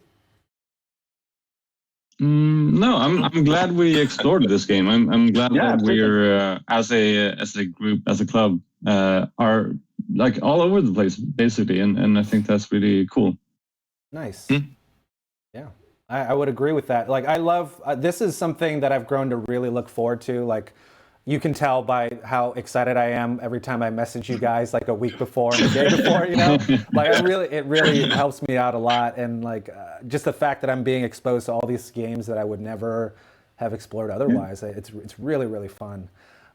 No, I'm glad we explored this game. I'm glad that we're as a group, as a club, are like all over the place basically, and I think that's really cool. Nice. Yeah, I would agree with that. Like, I love this is something that I've grown to really look forward to. Like, you can tell by how excited I am every time I message you guys, like a week before and a day before. You know, like it really helps me out a lot. And like just the fact that I'm being exposed to all these games that I would never have explored otherwise. It's really, really fun.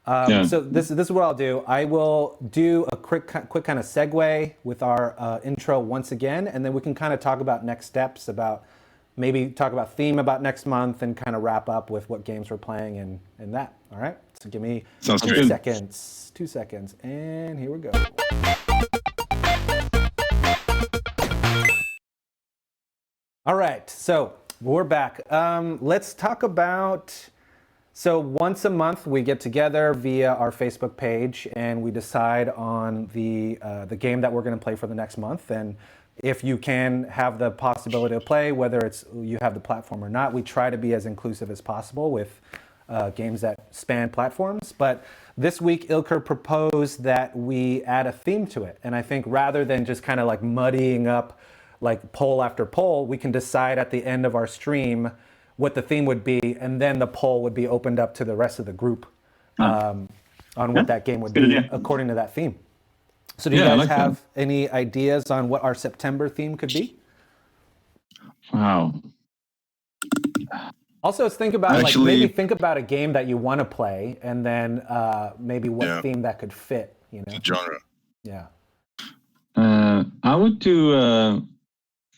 So this is what I'll do. I will do a quick kind of segue with our intro once again, and then we can kind of talk about next steps, about maybe talk about theme about next month, and kind of wrap up with what games we're playing and that. All right. So give me 2 seconds. 2 seconds, and here we go. All right. So we're back. Let's talk about. So once a month, we get together via our Facebook page, and we decide on the game that we're going to play for the next month. And if you can have the possibility to play, whether it's you have the platform or not, we try to be as inclusive as possible with games that span platforms. But this week, Ilker proposed that we add a theme to it. And I think rather than just kind of like muddying up like poll after poll, we can decide at the end of our stream what the theme would be, and then the poll would be opened up to the rest of the group on what that game would be according to that theme. So do you guys have any ideas on what our September theme could be? Wow. Also, think about maybe think about a game that you want to play, and then maybe what theme that could fit. You know, the genre. Yeah. I would do.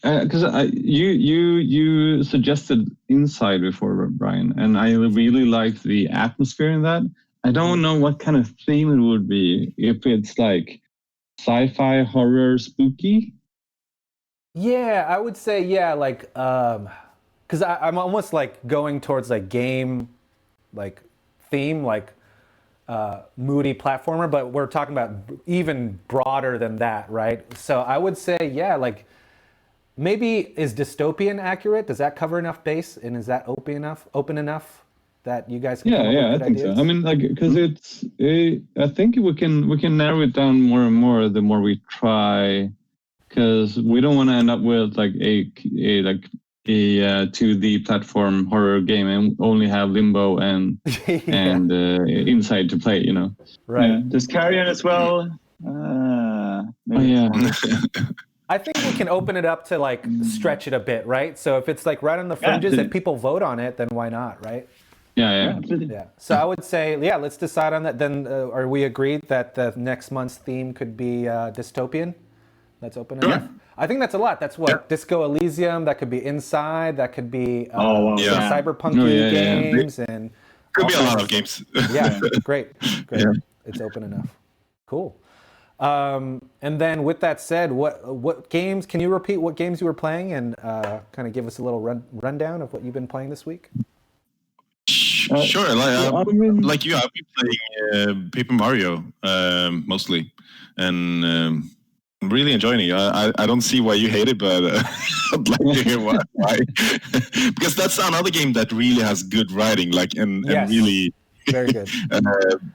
Because you suggested Inside before, Brian, and I really liked the atmosphere in that. I don't know what kind of theme it would be. If it's like sci-fi, horror, spooky. Yeah, I would say like because I'm almost like going towards like game, like theme, like moody platformer, but we're talking about even broader than that, right? So I would say like. Maybe is dystopian accurate? Does that cover enough base, and is that open enough that you guys can come up with good I think ideas? so. I mean, like, because I think we can narrow it down more and more the more we try, because we don't want to end up with like a 2D platform horror game and only have Limbo and Inside to play. You know, right? Does Carrion as well? I think we can open it up to like stretch it a bit, right? So if it's like right on the fringes, if people vote on it, then why not, right? Yeah. So I would say, let's decide on that. Then are we agreed that the next month's theme could be dystopian? That's open enough. I think that's a lot. That's what Disco Elysium. That could be Inside. That could be cyberpunk games and could be a lot of games. Great. Yeah. It's open enough. Cool. And then with that said, what games, can you repeat what games you were playing and kind of give us a little rundown of what you've been playing this week? Sure. Like you, I've been playing Paper Mario mostly, and I'm really enjoying it. I don't see why you hate it, but I'd like to hear why. Because that's another game that really has good writing, and really very good.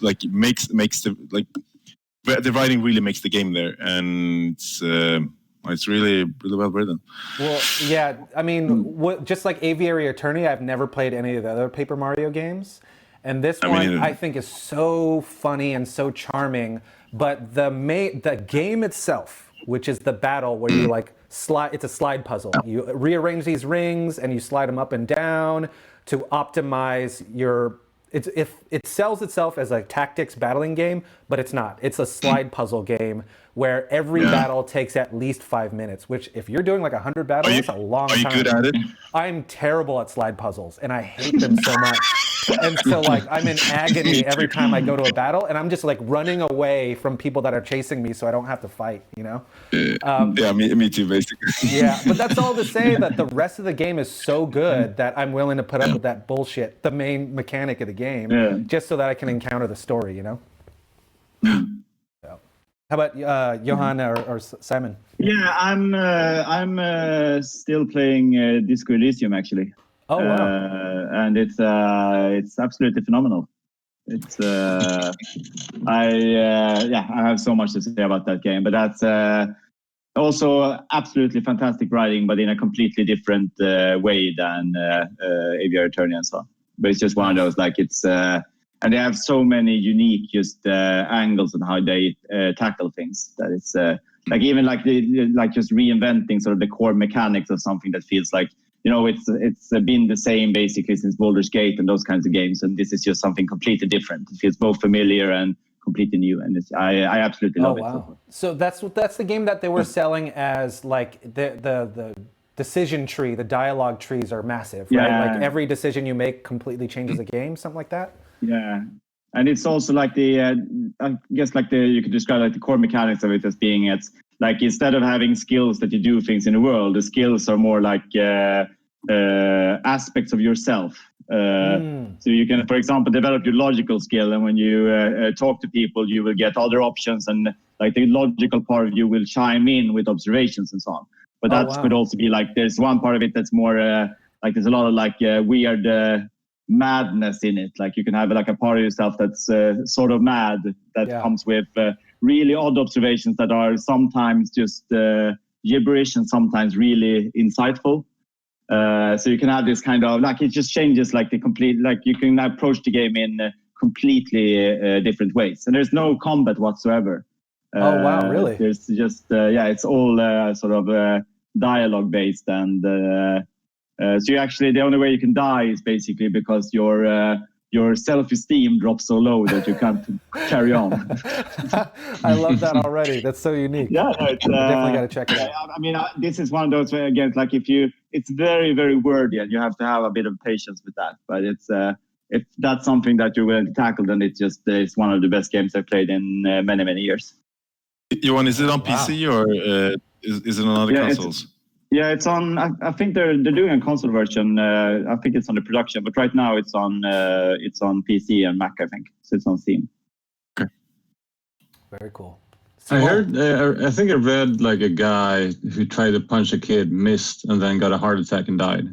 Like makes the writing really makes the game there, and it's really well written. Well, yeah, I mean, just like Aviary Attorney, I've never played any of the other Paper Mario games, and this one I think is so funny and so charming. But the game itself, which is the battle where you like slide, it's a slide puzzle. You rearrange these rings and you slide them up and down to optimize your. It sells itself as a tactics battling game, but it's not. It's a slide puzzle game where every battle takes at least 5 minutes, which if you're doing like 100 battles, that's a long time. Are you good at it? I'm terrible at slide puzzles, and I hate them so much. And so like I'm in agony every time I go to a battle, and I'm just like running away from people that are chasing me so I don't have to fight, you know? Me too, basically. Yeah, but that's all to say that the rest of the game is so good that I'm willing to put up with that bullshit, the main mechanic of the game, just so that I can encounter the story, you know? So, how about Johan or Simon? Yeah, I'm still playing Disco Elysium actually. Oh wow! And it's absolutely phenomenal. It's I have so much to say about that game, but that's Also, absolutely fantastic writing, but in a completely different way than Aviary Attorney and so on. But it's just one of those, like it's, and they have so many unique just angles on how they tackle things that it's like even like like just reinventing sort of the core mechanics of something that feels like, you know, it's been the same basically since Baldur's Gate and those kinds of games, and this is just something completely different. It feels both familiar and completely new, and I absolutely love it. Wow! So that's the game that they were selling as like the decision tree, the dialogue trees are massive, right? Yeah. Like every decision you make completely changes the game, something like that. Yeah, and it's also like the I guess like you could describe like the core mechanics of it as being it's like instead of having skills that you do things in the world, the skills are more like aspects of yourself. So you can, for example, develop your logical skill, and when you talk to people, you will get other options, and like the logical part of you will chime in with observations and so on. But that could also be like there's one part of it that's more like there's a lot of like weird madness in it. Like you can have like a part of yourself that's sort of mad that comes with really odd observations that are sometimes just gibberish and sometimes really insightful. So you can have this kind of like it just changes like the complete like you can approach the game in completely different ways, and there's no combat whatsoever. Oh wow, really? There's just it's all sort of dialogue based, and so you actually the only way you can die is basically because your self-esteem drops so low that you can't carry on. I love that already. That's so unique. Yeah, no, it's, definitely got to check it out. I mean, this is one of those again, like it's very, very wordy, and you have to have a bit of patience with that. But it's if that's something that you're willing to tackle, then it's one of the best games I've played in many, many years. Johan, is it on PC or is it on other consoles? Yeah, it's on. I think they're doing a console version. I think it's under production, but right now it's on PC and Mac. I think so. It's on Steam. Okay. Very cool. I heard. I think I read like a guy who tried to punch a kid, missed, and then got a heart attack and died.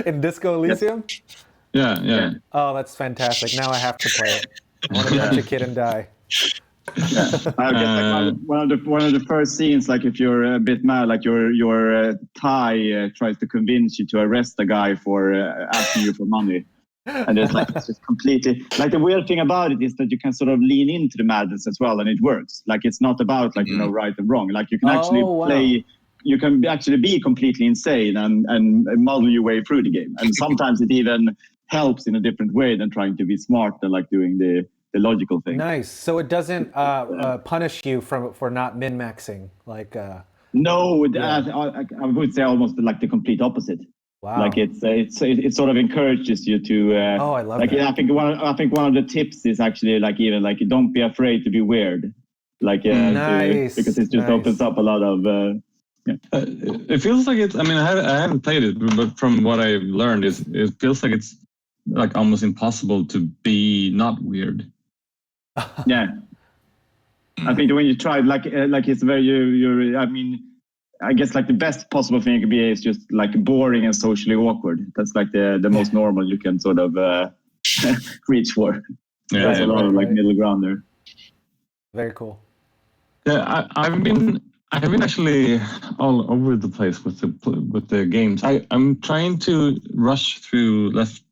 In Disco Elysium. Yeah. Oh, that's fantastic! Now I have to play it. I want to punch a kid and die. Yeah. I guess like one of the first scenes, like if you're a bit mad, like your Thai tries to convince you to arrest a guy for asking you for money, and it's just completely like the weird thing about it is that you can sort of lean into the madness as well, and it works. Like it's not about like right and wrong. Like you can actually play. You can actually be completely insane and muddle your way through the game, and sometimes it even helps in a different way than trying to be smart than like doing the logical thing. Nice. So it doesn't punish you for not min-maxing, like. No, I would say almost like the complete opposite. Wow. Like it sort of encourages you to. I love like, that. I think one of the tips is actually like even like don't be afraid to be weird, like because it just opens up a lot of. It feels like it's. I mean, I haven't played it, but from what I've learned, it feels like it's like almost impossible to be not weird. Yeah, I think when you try, like it's very you're. I mean, I guess like the best possible thing it could be is just like boring and socially awkward. That's like the most normal you can sort of reach for. Yeah, there's a lot of like middle ground there. Very cool. Yeah, I've been actually all over the place with the games. I'm trying to rush through Last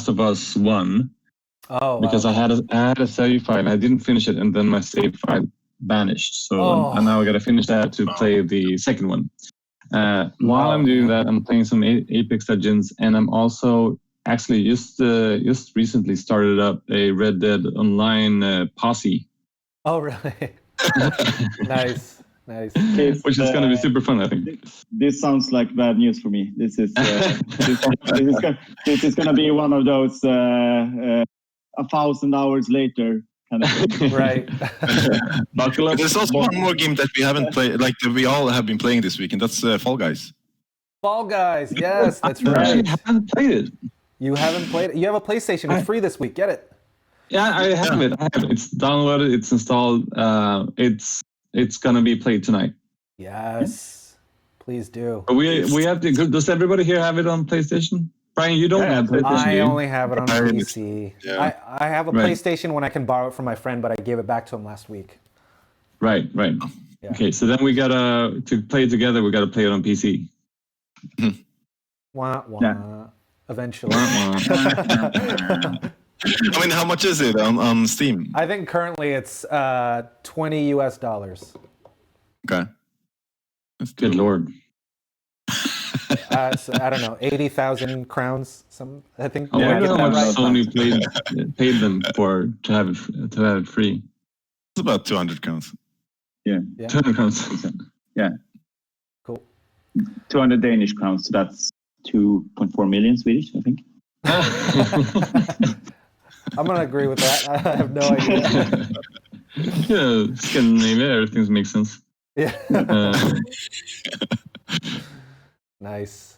of Us 1. Oh, because I had a save file. I didn't finish it, and then my save file vanished. So now I got to finish that to play the second one. While I'm doing that, I'm playing some Apex Legends, and I'm also actually just recently started up a Red Dead Online posse. Oh, really? Nice. Which is going to be super fun, I think. This sounds like bad news for me. This is this is going to be one of those 1,000 hours later kind of thing. Right. Buckle up. There's also one more game that we haven't played, like we all have been playing this week, and that's Fall Guys. Fall Guys, yes, that's right. I haven't played it. You haven't played it? You have a PlayStation. It's free this week. Get it. Yeah, I have it. It's downloaded. It's installed. It's gonna be played tonight. Yes, please do. We have to. Does everybody here have it on PlayStation? Brian, you don't have PlayStation. I only have it on PC. Yeah. I have a PlayStation when I can borrow it from my friend, but I gave it back to him last week. Right. Yeah. Okay, so then we gotta to play it together. We gotta play it on PC. Wah, wah. Yeah. Eventually. I mean, how much is it on Steam? I think currently it's $20 US. Okay. That's Good doable. lord. So, I don't know, 80,000 crowns. I think. I Did I wonder get how that much right? Sony paid them for to have it free. It's about 200 crowns. Yeah. 200 crowns. Yeah. Cool. 200 Danish crowns. So that's 2.4 million Swedish, I think. I'm gonna agree with that. I have no idea. Yeah, Scandinavia, everything makes sense. Yeah. Uh, Nice.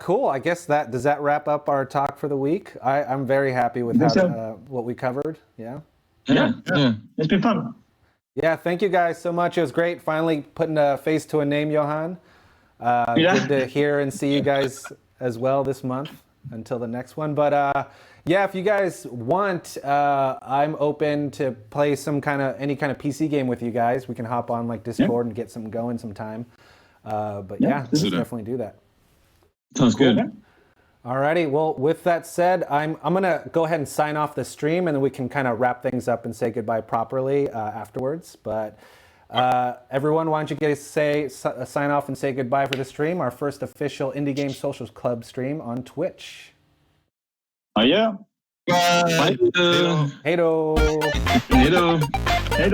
Cool. I guess does that wrap up our talk for the week? I'm very happy with I think what we covered. Yeah. yeah. It's been fun. Yeah. Thank you guys so much. It was great finally putting a face to a name, Johan. Good to hear and see you guys as well this month until the next one. But yeah, if you guys want, I'm open to play any kind of PC game with you guys. We can hop on like Discord and get something going sometime. But yeah, let's definitely do that. Sounds good. Alrighty. Well, with that said, I'm gonna go ahead and sign off the stream, and then we can kind of wrap things up and say goodbye properly afterwards. But everyone, why don't you guys sign off and say goodbye for the stream? Our first official Indie Game Socials Club stream on Twitch. Oh yeah. Bye. Hey-do. Hey-do. Hey,